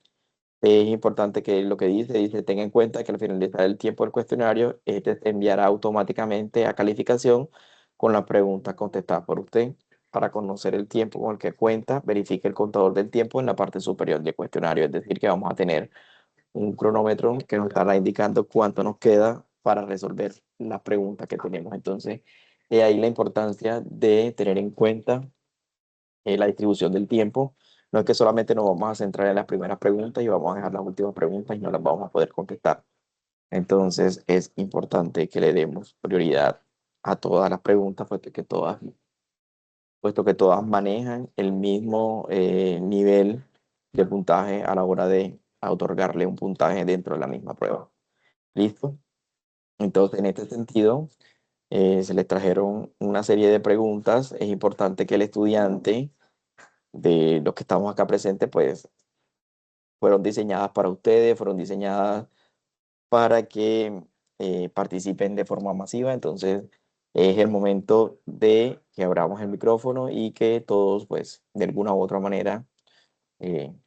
Es importante que lo que dice, tenga en cuenta que al finalizar el tiempo del cuestionario, este te enviará automáticamente a calificación con las preguntas contestadas por usted. Para conocer el tiempo con el que cuenta, verifique el contador del tiempo en la parte superior del cuestionario, es decir, que vamos a tener un cronómetro que nos estará indicando cuánto nos queda para resolver las preguntas que tenemos. Entonces, de ahí la importancia de tener en cuenta la distribución del tiempo. No es que solamente nos vamos a centrar en las primeras preguntas y vamos a dejar las últimas preguntas y no las vamos a poder contestar. Entonces, es importante que le demos prioridad a todas las preguntas, puesto que todas manejan el mismo nivel de puntaje a la hora de otorgarle un puntaje dentro de la misma prueba. ¿Listo? Entonces, en este sentido, se les trajeron una serie de preguntas. Es importante que el estudiante de los que estamos acá presentes, pues fueron diseñadas para ustedes, fueron diseñadas para que participen de forma masiva. Entonces, es el momento de que abramos el micrófono y que todos, pues, de alguna u otra manera,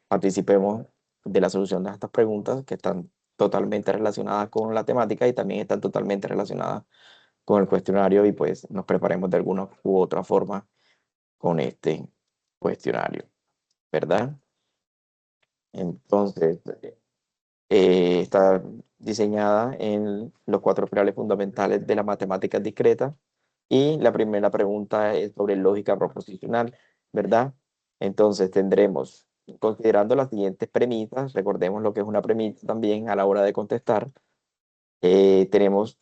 participemos de la solución de estas preguntas que están totalmente relacionadas con la temática y también están totalmente relacionadas con el cuestionario y pues nos preparemos de alguna u otra forma con este cuestionario, ¿verdad? Entonces, está diseñada en los cuatro pilares fundamentales de las matemáticas discretas y la primera pregunta es sobre lógica proposicional, ¿verdad? Entonces tendremos, considerando las siguientes premisas, recordemos lo que es una premisa también a la hora de contestar, tenemos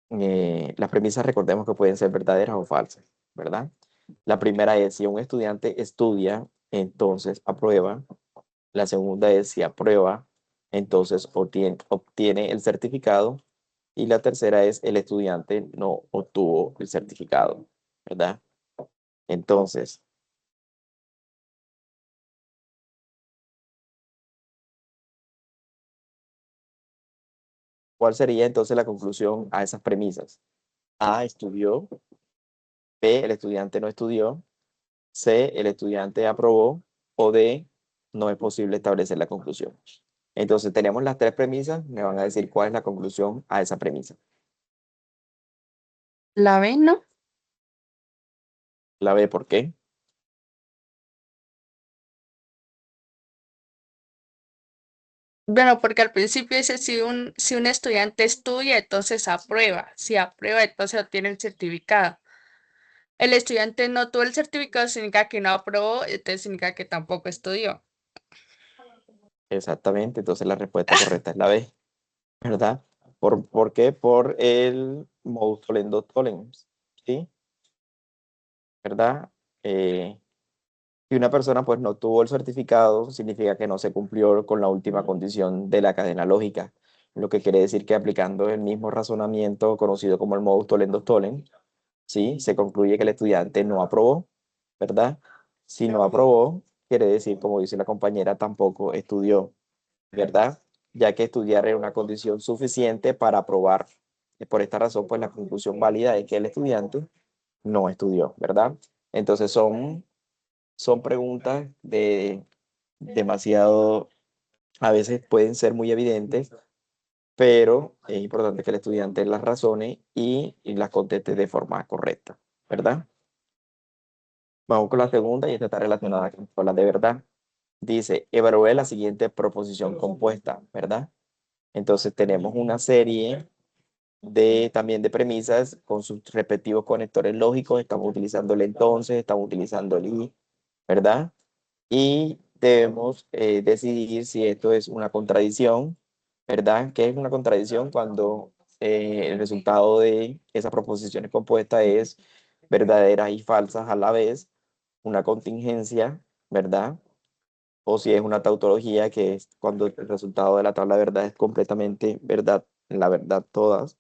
las premisas, recordemos que pueden ser verdaderas o falsas, ¿verdad? La primera es si un estudiante estudia, entonces aprueba. La segunda es si aprueba, entonces obtiene el certificado. Y la tercera es el estudiante no obtuvo el certificado, ¿verdad? Entonces, ¿cuál sería entonces la conclusión a esas premisas? A, estudió. B, el estudiante no estudió. C, el estudiante aprobó. O D, no es posible establecer la conclusión. Entonces, tenemos las tres premisas. Me van a decir cuál es la conclusión a esa premisa. La B, ¿no? La B, ¿por qué? Bueno, porque al principio dice si un estudiante estudia, entonces aprueba. Si aprueba, entonces obtiene el certificado. El estudiante no tuvo el certificado, significa que no aprobó, entonces significa que tampoco estudió. Exactamente. Entonces, la respuesta correcta es la B, ¿verdad? ¿Por qué? Por el modus tollendo tollens, ¿sí? ¿Verdad? Si una persona pues no tuvo el certificado, significa que no se cumplió con la última condición de la cadena lógica, lo que quiere decir que aplicando el mismo razonamiento conocido como el modus tollendo tollens, ¿sí? Se concluye que el estudiante no aprobó, ¿verdad? Si no aprobó, quiere decir, como dice la compañera, tampoco estudió, ¿verdad? Ya que estudiar era una condición suficiente para aprobar. Por esta razón, pues la conclusión válida es que el estudiante no estudió, ¿verdad? Entonces son preguntas de demasiado, a veces pueden ser muy evidentes, pero es importante que el estudiante las razone y las conteste de forma correcta, ¿verdad? Vamos con la segunda y esta está relacionada con la de verdad. Dice, evalúe la siguiente proposición compuesta, ¿verdad? Entonces tenemos una serie también de premisas con sus respectivos conectores lógicos. Estamos utilizando el entonces, estamos utilizando el y, ¿verdad? Y debemos decidir si esto es una contradicción, ¿verdad? ¿Qué es una contradicción? Cuando el resultado de esas proposiciones compuestas es verdaderas y falsas a la vez, una contingencia, ¿verdad? O si es una tautología, que es cuando el resultado de la tabla de verdad es completamente verdad, la verdad todas,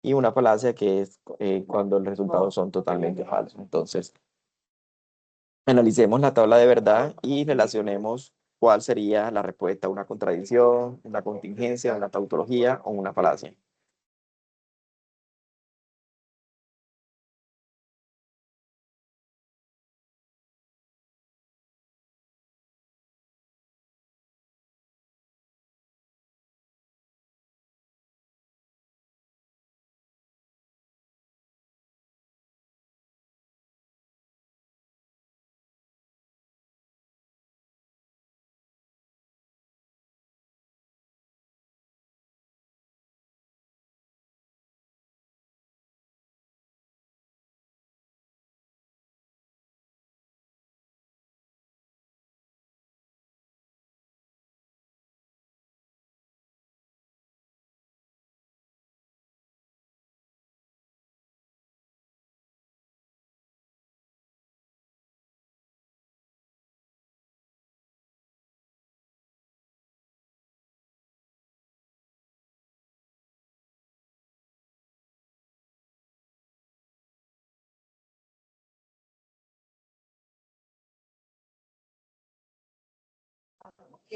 y una falacia, que es cuando los resultados son totalmente falsos. Entonces, analicemos la tabla de verdad y relacionemos cuál sería la respuesta: una contradicción, una contingencia, una tautología o una falacia.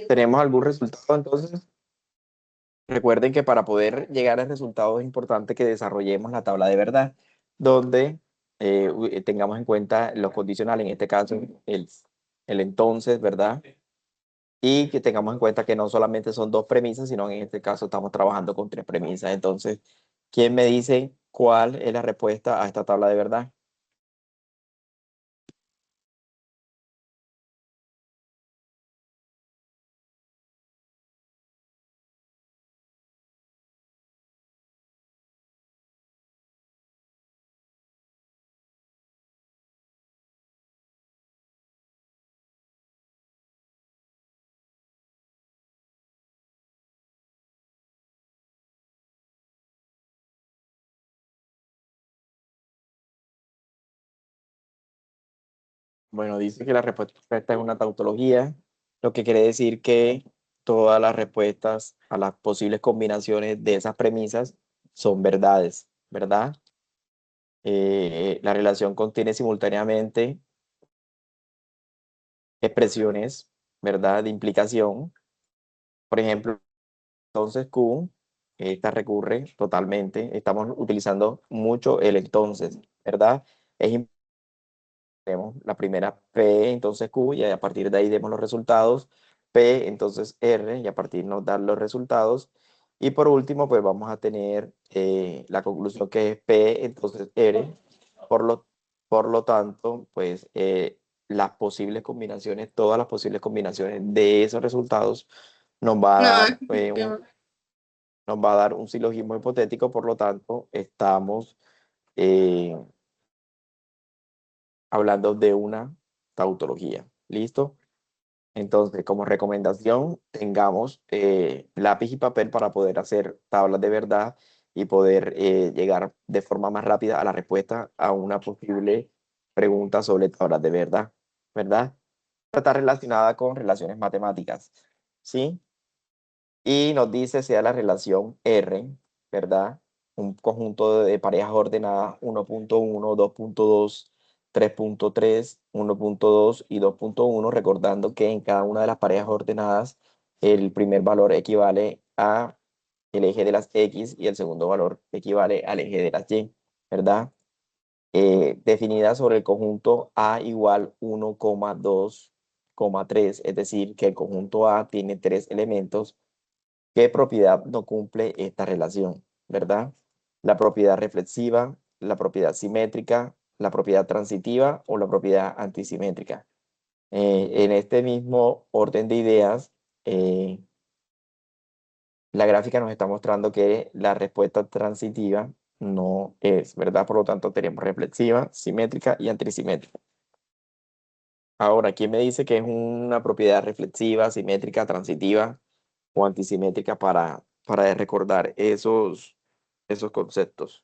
¿Tenemos algún resultado entonces? Recuerden que para poder llegar al resultado es importante que desarrollemos la tabla de verdad, donde tengamos en cuenta los condicionales, en este caso el entonces, ¿verdad? Y que tengamos en cuenta que no solamente son dos premisas, sino en este caso estamos trabajando con tres premisas. Entonces, ¿quién me dice cuál es la respuesta a esta tabla de verdad? Bueno, dice que la respuesta correcta es una tautología, lo que quiere decir que todas las respuestas a las posibles combinaciones de esas premisas son verdades, ¿verdad? La relación contiene simultáneamente expresiones, ¿verdad? De implicación. Por ejemplo, entonces Q, esta recurre totalmente. Estamos utilizando mucho el entonces, ¿verdad? Tenemos la primera P, entonces Q, y a partir de ahí demos los resultados. P, entonces R, y a partir nos dan los resultados. Y por último, pues vamos a tener la conclusión, que es P, entonces R. Por lo, por lo tanto, pues las posibles combinaciones, todas las posibles combinaciones de esos resultados nos va a No, dar, nos va a dar un silogismo hipotético. Por lo tanto, estamos eh, hablando de una tautología. ¿Listo? Entonces, como recomendación, tengamos lápiz y papel para poder hacer tablas de verdad y poder llegar de forma más rápida a la respuesta a una posible pregunta sobre tablas de verdad, ¿verdad? Esta está relacionada con relaciones matemáticas, ¿sí? Y nos dice sea la relación R, ¿verdad? Un conjunto de parejas ordenadas 1.1, 2.2, 3.3, 1.2 y 2.1, recordando que en cada una de las parejas ordenadas el primer valor equivale a el eje de las X y el segundo valor equivale al eje de las Y, ¿verdad? Definida sobre el conjunto A igual 1,2,3, es decir, que el conjunto A tiene tres elementos. ¿Qué propiedad no cumple esta relación? ¿Verdad? La propiedad reflexiva, la propiedad simétrica, la propiedad transitiva o la propiedad antisimétrica. En este mismo orden de ideas, la gráfica nos está mostrando que la respuesta transitiva no es, ¿verdad? Por lo tanto, tenemos reflexiva, simétrica y antisimétrica. Ahora, ¿quién me dice que es una propiedad reflexiva, simétrica, transitiva o antisimétrica para recordar esos conceptos?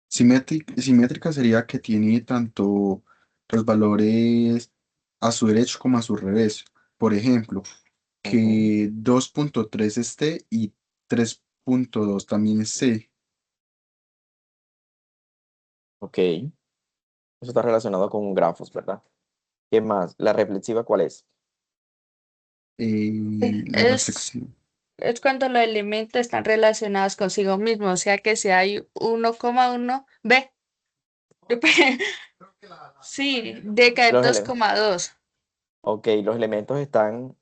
Simétrica sería que tiene tanto los valores a su derecho como a su revés. Por ejemplo, Ujú. que 2.3 esté y 3.2 también esté. Ok, eso está relacionado con grafos, ¿verdad? ¿Qué más? ¿La reflexiva cuál es? La Es, reflexión. es cuando los elementos están relacionados consigo mismo, o sea que si hay 1,1, ve, sí, de caer Los dos ele- coma dos. ok, los elementos están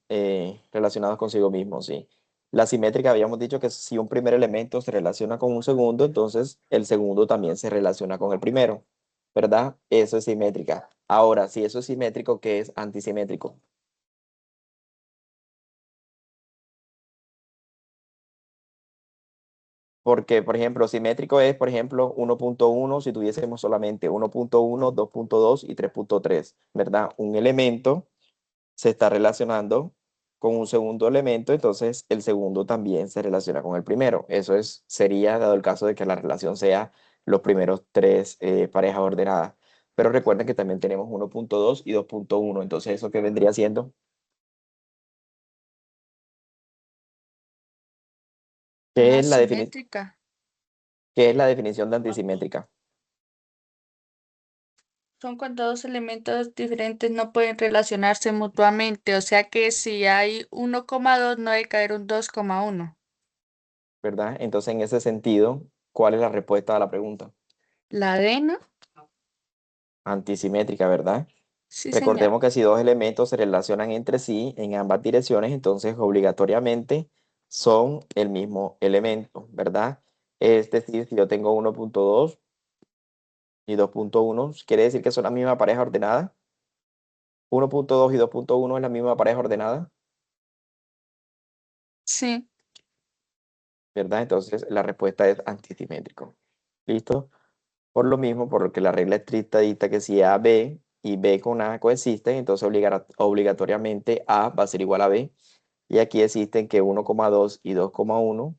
relacionados consigo mismos, sí. La simétrica habíamos dicho que si un primer elemento se relaciona con un segundo, entonces el segundo también se relaciona con el primero, ¿verdad? Eso es simétrica. Ahora, si eso es simétrico, ¿qué es antisimétrico? Porque, por ejemplo, simétrico es, por ejemplo, 1.1 si tuviésemos solamente 1.1, 2.2 y 3.3, ¿verdad? Un elemento se está relacionando con un segundo elemento, entonces el segundo también se relaciona con el primero. Eso sería dado el caso de que la relación sea los primeros tres parejas ordenadas. Pero recuerden que también tenemos 1.2 y 2.1, entonces eso que vendría siendo, ¿qué La es simétrica qué es la definición de antisimétrica? son cuando dos elementos diferentes no pueden relacionarse mutuamente, o sea que si hay 1,2 no debe caer un 2,1. ¿Verdad? Entonces, en ese sentido, ¿cuál es la respuesta a la pregunta? La D, ¿no? Antisimétrica, ¿verdad? Sí, señor. Recordemos que si dos elementos se relacionan entre sí en ambas direcciones, entonces obligatoriamente son el mismo elemento, ¿verdad? Es decir, si yo tengo 1.2 y 2.1, quiere decir que son la misma pareja ordenada. 1.2 y 2.1 es la misma pareja ordenada, Sí. ¿verdad? Entonces la respuesta es antisimétrico. ¿Listo? Por lo mismo, porque la regla estricta dicta que si A, B y B con A coexisten, entonces obligatoriamente A va a ser igual a B. Y aquí existen que 1,2 y 2,1,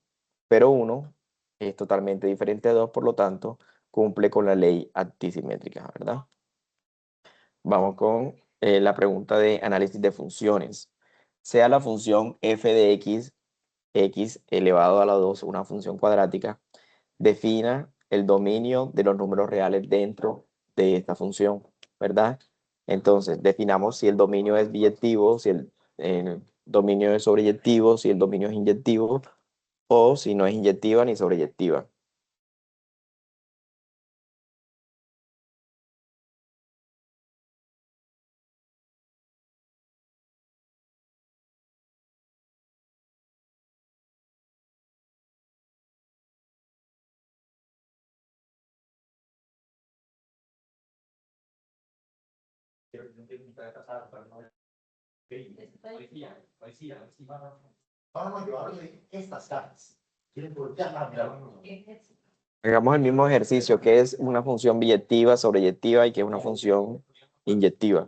pero 1 es totalmente diferente de 2, por lo tanto, cumple con la ley antisimétrica, ¿verdad? Vamos con la pregunta de análisis de funciones. Sea la función f de x elevado a la 2 una función cuadrática, defina el dominio de los números reales dentro de esta función, ¿verdad? Entonces, definamos si el dominio es biyectivo, si el dominio es sobreyectivo, si el dominio es inyectivo o si no es inyectiva ni sobreyectiva. Hagamos el mismo ejercicio, que es una función biyectiva, sobreyectiva y que es una función inyectiva.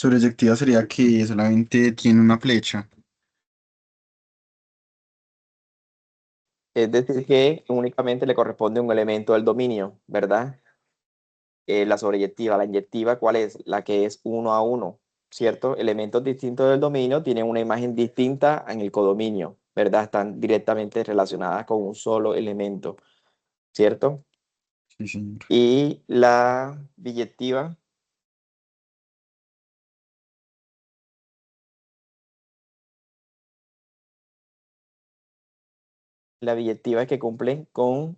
Sobreyectiva sería que solamente tiene una flecha. Es decir, que únicamente le corresponde un elemento del dominio, ¿verdad? La sobreyectiva, la inyectiva, ¿cuál es? La que es uno a uno, ¿cierto? Elementos distintos del dominio tienen una imagen distinta en el codominio, ¿verdad? Están directamente relacionadas con un solo elemento, ¿cierto? Sí, señor. Y la biyectiva, es que cumple con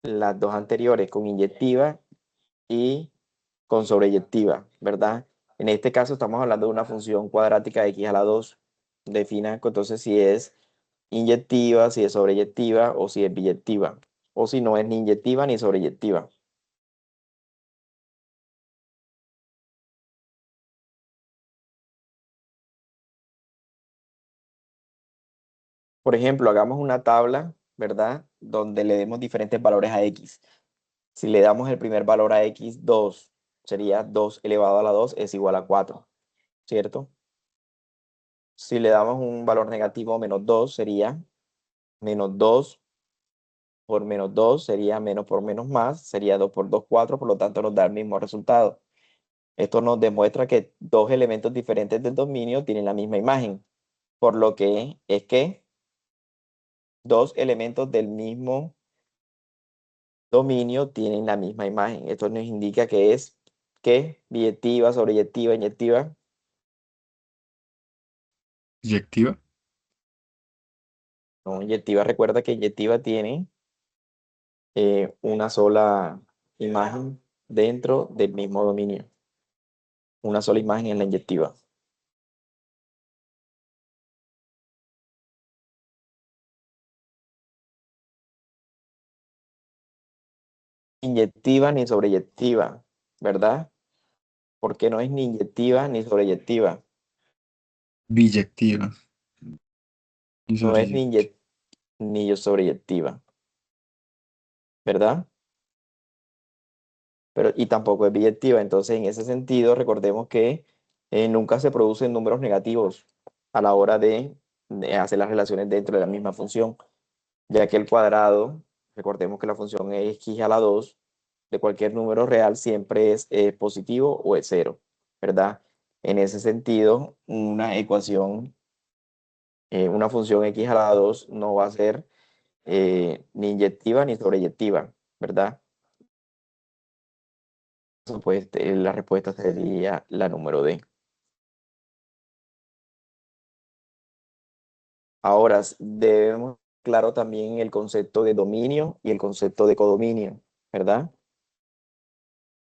las dos anteriores, con inyectiva y con sobreyectiva, ¿verdad? En este caso estamos hablando de una función cuadrática de x a la 2. Defina entonces si es inyectiva, si es sobreyectiva o si es biyectiva, o si no es ni inyectiva ni sobreyectiva. Por ejemplo, hagamos una tabla, ¿verdad? Donde le demos diferentes valores a x. Si le damos el primer valor a x, 2, sería 2 elevado a la 2 es igual a 4, ¿cierto? Si le damos un valor negativo, menos 2, sería menos 2 por menos 2 sería menos por menos más, sería 2 por 2, 4, por lo tanto nos da el mismo resultado. Esto nos demuestra que dos elementos diferentes del dominio tienen la misma imagen, por lo que es que dos elementos del mismo dominio tienen la misma imagen. Esto nos indica que es que biyectiva, sobreyectiva, inyectiva. Inyectiva. No, inyectiva, recuerda que inyectiva tiene una sola imagen dentro del mismo dominio. Una sola imagen en la inyectiva. Inyectiva ni sobreyectiva, ¿verdad? Porque no es ni inyectiva ni sobreyectiva. Biyectiva. Y No es ni sobreyectiva. ni sobreyectiva, ¿verdad? Pero, y tampoco es biyectiva. Entonces, en ese sentido, recordemos que nunca se producen números negativos a la hora de hacer las relaciones dentro de la misma función, ya que el cuadrado, recordemos que la función es x a la 2 de cualquier número real siempre es positivo o es cero, ¿verdad? En ese sentido, una ecuación, una función x a la 2 no va a ser ni inyectiva ni sobreyectiva, ¿verdad? Pues la respuesta sería la número D. Ahora, debemos claro también el concepto de dominio y el concepto de codominio, ¿verdad?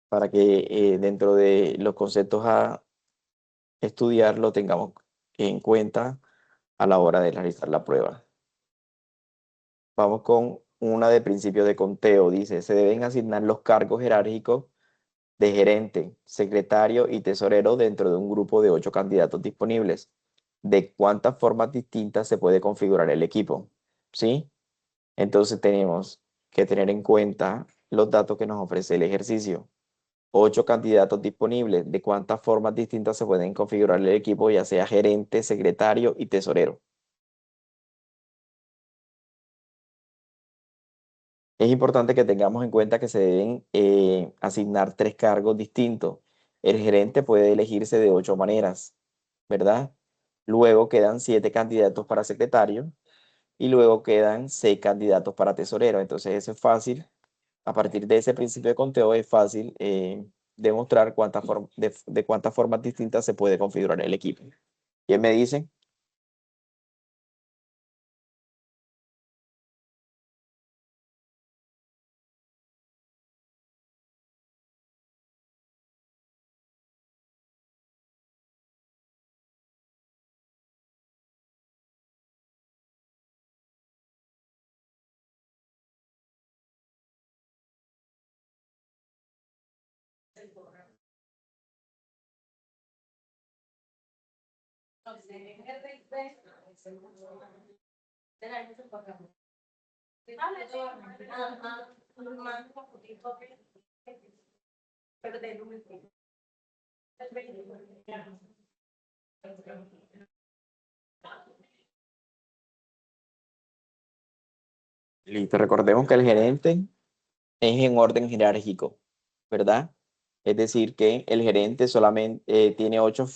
Para que dentro de los conceptos a estudiar lo tengamos en cuenta a la hora de realizar la prueba. Vamos con una de principios de conteo. Dice, se deben asignar los cargos jerárquicos de gerente, secretario y tesorero dentro de un grupo de 8 candidatos disponibles. ¿De cuántas formas distintas se puede configurar el equipo? ¿Sí? Entonces tenemos que tener en cuenta los datos que nos ofrece el ejercicio. 8 candidatos disponibles. ¿De cuántas formas distintas se pueden configurar el equipo, ya sea gerente, secretario y tesorero? Es importante que tengamos en cuenta que se deben asignar 3 cargos distintos. El gerente puede elegirse de 8 maneras, ¿verdad? Luego quedan 7 candidatos para secretario y luego quedan 6 candidatos para tesorero. Entonces eso es fácil. A partir de ese principio de conteo es fácil demostrar de cuántas formas distintas se puede configurar el equipo. ¿Quién me dice? Listo, recordemos que el gerente es en orden jerárquico, ¿verdad? Es decir, que el gerente solamente tiene 8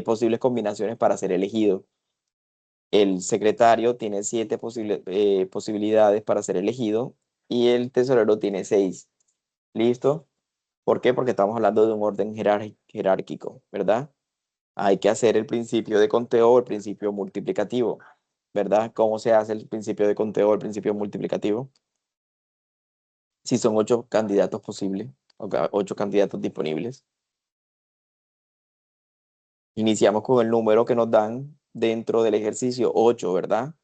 posibles combinaciones para ser elegido. El secretario tiene 7 posibilidades para ser elegido y el tesorero tiene 6. ¿Listo? ¿Por qué? Porque estamos hablando de un orden jerárquico, ¿verdad? Hay que hacer el principio de conteo o el principio multiplicativo, ¿verdad? ¿Cómo se hace el principio de conteo o el principio multiplicativo? Si son 8 candidatos posibles, o 8 candidatos disponibles. Iniciamos con el número que nos dan dentro del ejercicio 8, ¿verdad?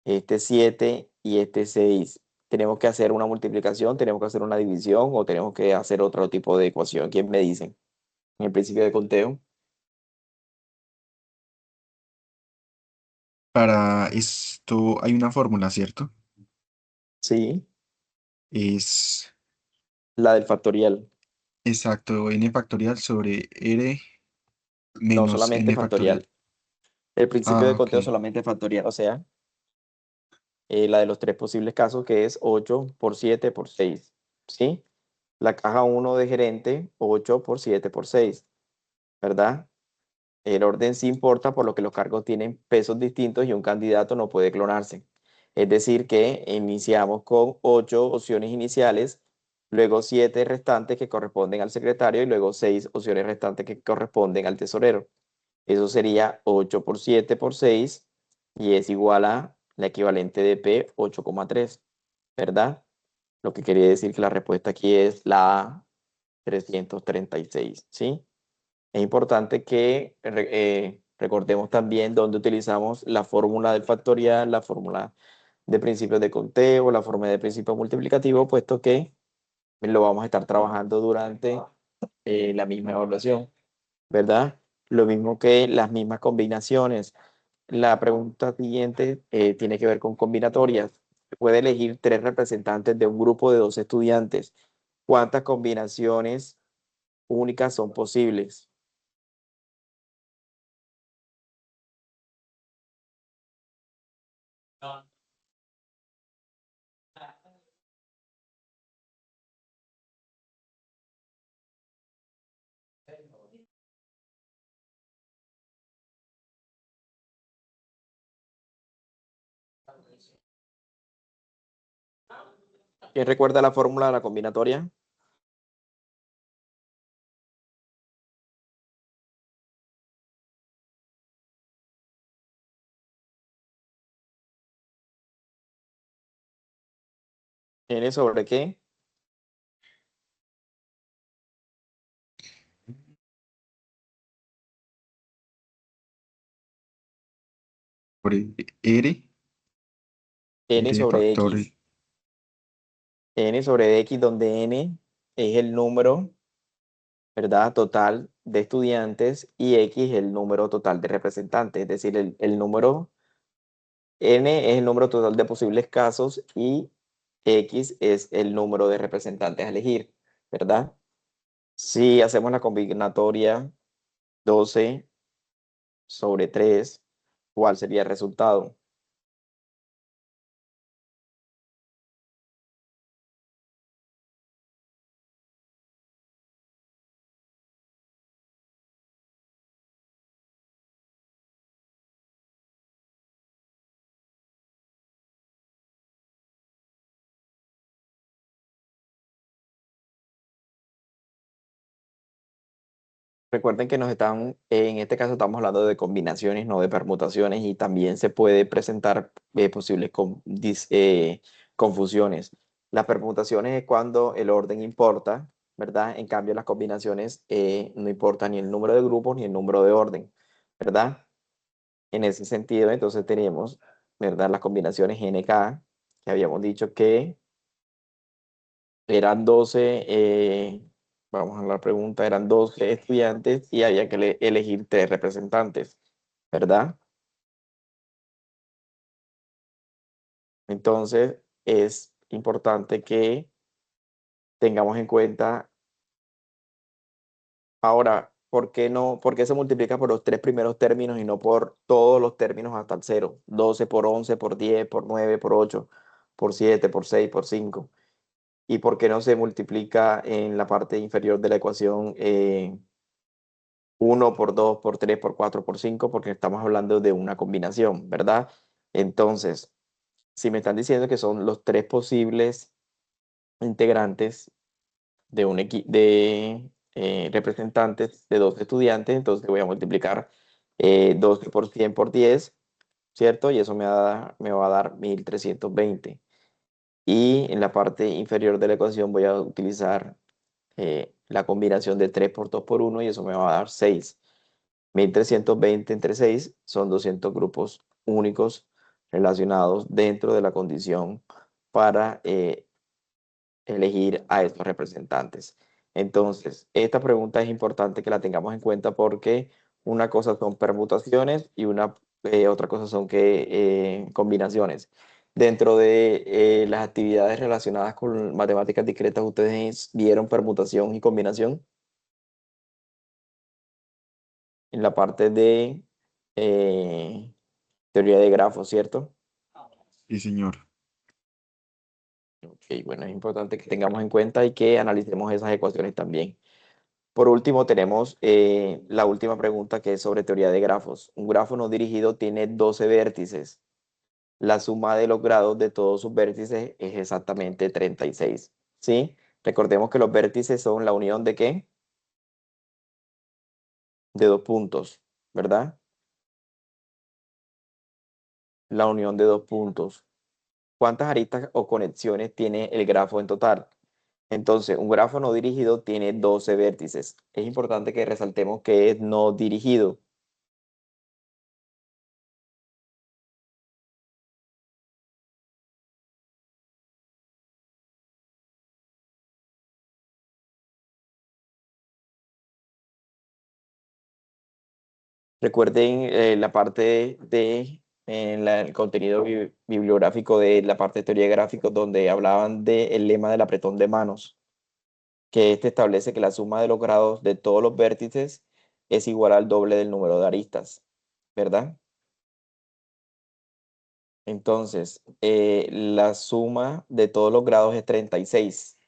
Este 7 y este 6. Tenemos que hacer una multiplicación, tenemos que hacer una división o tenemos que hacer otro tipo de ecuación. ¿Quién me dicen? En el principio de conteo. Para esto hay una fórmula, ¿cierto? Sí, Es la del factorial. exacto n factorial sobre r No, menos solamente n factorial. factorial. El principio de Ah, ok. conteo solamente factorial, o sea, la de los 3 posibles casos que es 8 por 7 por 6. ¿Sí? La caja 1 de gerente, 8 por 7 por 6, ¿verdad? El orden sí importa, por lo que los cargos tienen pesos distintos y un candidato no puede clonarse. Es decir, que iniciamos con 8 opciones iniciales, luego 7 restantes que corresponden al secretario y luego 6 opciones restantes que corresponden al tesorero. Eso sería 8 por 7 por 6 y es igual a la equivalente de P 8,3, ¿verdad? Lo que quería decir que la respuesta aquí es la A 336, ¿sí? Es importante que recordemos también dónde utilizamos la fórmula del factorial, la fórmula de principios de conteo, la fórmula de principio multiplicativo, puesto que lo vamos a estar trabajando durante la misma evaluación, ¿verdad? Lo mismo que las mismas combinaciones. La pregunta siguiente tiene que ver con combinatorias. Puede elegir 3 representantes de un grupo de 2 estudiantes. ¿Cuántas combinaciones únicas son posibles? ¿Quién recuerda la fórmula de la combinatoria? ¿N sobre qué? Por r, N r sobre factorial. X. N sobre X, donde N es el número, ¿verdad? Total de estudiantes y X es el número total de representantes. Es decir, el número N es el número total de posibles casos y X es el número de representantes a elegir, ¿verdad? Si hacemos la combinatoria 12 sobre 3, ¿cuál sería el resultado? Recuerden que nos están, en este caso estamos hablando de combinaciones, no de permutaciones, y también se puede presentar posibles confusiones. Las permutaciones es cuando el orden importa, ¿verdad? En cambio, las combinaciones no importa ni el número de grupos ni el número de orden, ¿verdad? En ese sentido, entonces tenemos, ¿verdad? Las combinaciones NK, que habíamos dicho que eran 12, vamos a la pregunta, eran 12 estudiantes y había que elegir 3 representantes, ¿verdad? Entonces, es importante que tengamos en cuenta ahora, ¿por qué no? ¿Por qué se multiplica por los 3 primeros términos y no por todos los términos hasta el 0? 12 por 11, por 10, por 9, por 8, por 7, por 6, por 5. ¿Y por qué no se multiplica en la parte inferior de la ecuación 1 por 2, por 3, por 4, por 5? Porque estamos hablando de una combinación, ¿verdad? Entonces, si me están diciendo que son los 3 posibles integrantes de un de representantes de 2 estudiantes, entonces voy a multiplicar 12 por 100 por 10, ¿cierto? Y eso me va a dar 1320. Y en la parte inferior de la ecuación voy a utilizar la combinación de 3 por 2 por 1 y eso me va a dar 6. 1320 entre 6 son 200 grupos únicos relacionados dentro de la condición para elegir a estos representantes. Entonces, esta pregunta es importante que la tengamos en cuenta porque una cosa son permutaciones y otra cosa son combinaciones. Dentro de las actividades relacionadas con matemáticas discretas, ¿ustedes vieron permutación y combinación? En la parte de eh, teoría de grafos, ¿cierto? Sí, señor. Ok, bueno, es importante que tengamos en cuenta y que analicemos esas ecuaciones también. Por último, tenemos la última pregunta que es sobre teoría de grafos. Un grafo no dirigido tiene 12 vértices. La suma de los grados de todos sus vértices es exactamente 36. ¿Sí? Recordemos que los vértices son la unión de ¿qué? De 2 puntos, ¿verdad? La unión de 2 puntos. ¿Cuántas aristas o conexiones tiene el grafo en total? Entonces, un grafo no dirigido tiene 12 vértices. Es importante que resaltemos que es no dirigido. Recuerden la parte en el contenido bibliográfico de la parte de teoría de gráficos donde hablaban del lema del apretón de manos, que este establece que la suma de los grados de todos los vértices es igual al doble del número de aristas, ¿verdad? Entonces, la suma de todos los grados es 36.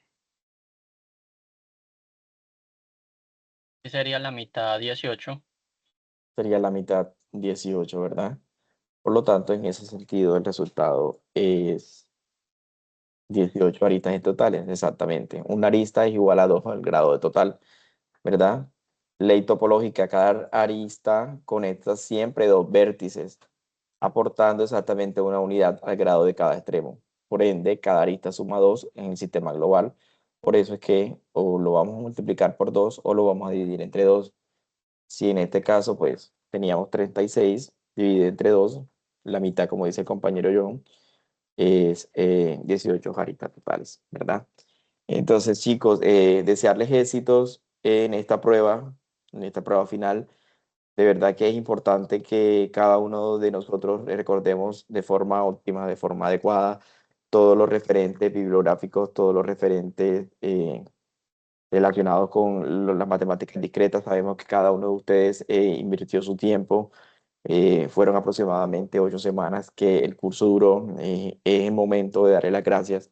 ¿Qué sería la mitad 18? Sería la mitad 18, ¿verdad? Por lo tanto, en ese sentido, el resultado es 18 aristas en totales, exactamente. Una arista es igual a 2 al grado de total, ¿verdad? Ley topológica, cada arista conecta siempre 2 vértices, aportando exactamente una unidad al grado de cada extremo. Por ende, cada arista suma 2 en el sistema global. Por eso es que o lo vamos a multiplicar por 2 o lo vamos a dividir entre 2. Si en este caso, pues, teníamos 36 dividido entre 2, la mitad, como dice el compañero John, es 18 jaritas totales, ¿verdad? Entonces, chicos, desearles éxitos en esta prueba final. De verdad que es importante que cada uno de nosotros recordemos de forma óptima, de forma adecuada, todos los referentes bibliográficos, todos los referentes relacionados con las matemáticas discretas. Sabemos que cada uno de ustedes invirtió su tiempo. Fueron aproximadamente 8 semanas que el curso duró. Es el momento de darle las gracias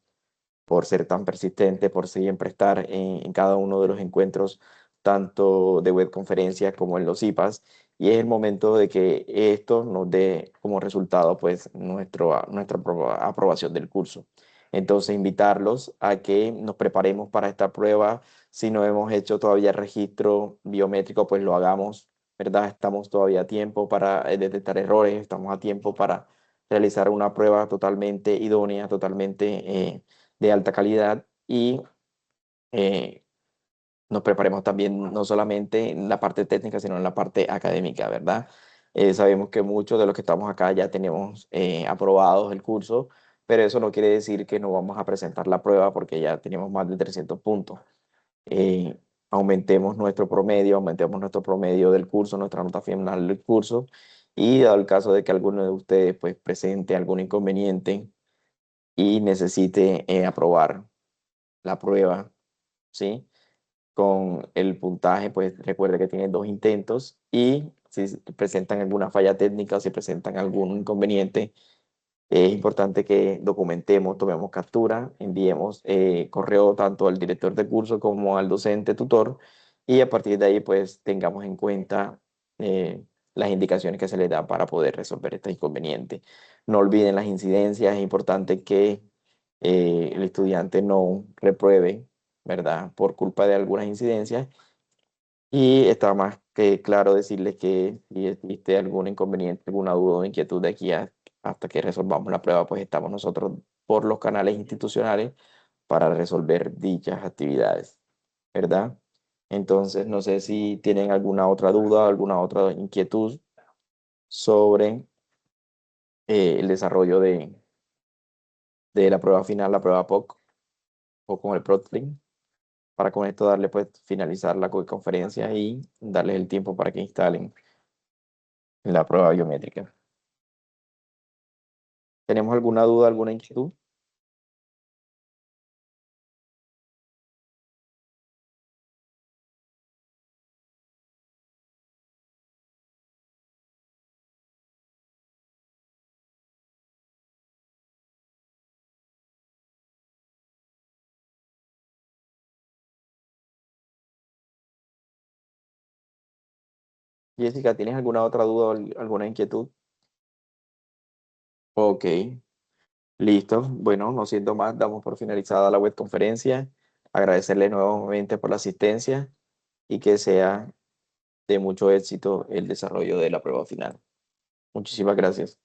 por ser tan persistente, por siempre estar en cada uno de los encuentros, tanto de webconferencias como en los IPAs. Y es el momento de que esto nos dé como resultado pues nuestra aprobación del curso. Entonces, invitarlos a que nos preparemos para esta prueba. Si no hemos hecho todavía el registro biométrico, pues lo hagamos, ¿verdad? Estamos todavía a tiempo para detectar errores, estamos a tiempo para realizar una prueba totalmente idónea, totalmente de alta calidad y eh, nos preparemos también no solamente en la parte técnica, sino en la parte académica, ¿verdad? Sabemos que muchos de los que estamos acá ya tenemos aprobados el curso, pero eso no quiere decir que no vamos a presentar la prueba porque ya tenemos más de 300 puntos. Aumentemos nuestro promedio del curso, nuestra nota final del curso, y dado el caso de que alguno de ustedes pues presente algún inconveniente y necesite aprobar la prueba, ¿sí? Con el puntaje, pues recuerde que tiene 2 intentos, y si presentan alguna falla técnica o si presentan algún inconveniente, es importante que documentemos, tomemos captura, enviemos correo tanto al director de curso como al docente tutor, y a partir de ahí pues tengamos en cuenta las indicaciones que se les da para poder resolver este inconveniente. No olviden las incidencias, es importante que el estudiante no repruebe, ¿verdad? Por culpa de algunas incidencias, y está más que claro decirles que si existe algún inconveniente, alguna duda o inquietud de aquí hasta que resolvamos la prueba, pues estamos nosotros por los canales institucionales para resolver dichas actividades, ¿verdad? Entonces, no sé si tienen alguna otra duda, alguna otra inquietud sobre el desarrollo de la prueba final, la prueba POC o con el PROTLIN, para con esto darle pues finalizar la conferencia y darles el tiempo para que instalen la prueba biométrica. ¿Tenemos alguna duda, alguna inquietud? Jessica, ¿tienes alguna otra duda o alguna inquietud? Ok, listo. Bueno, no siendo más, damos por finalizada la webconferencia. Agradecerle nuevamente por la asistencia y que sea de mucho éxito el desarrollo de la prueba final. Muchísimas gracias.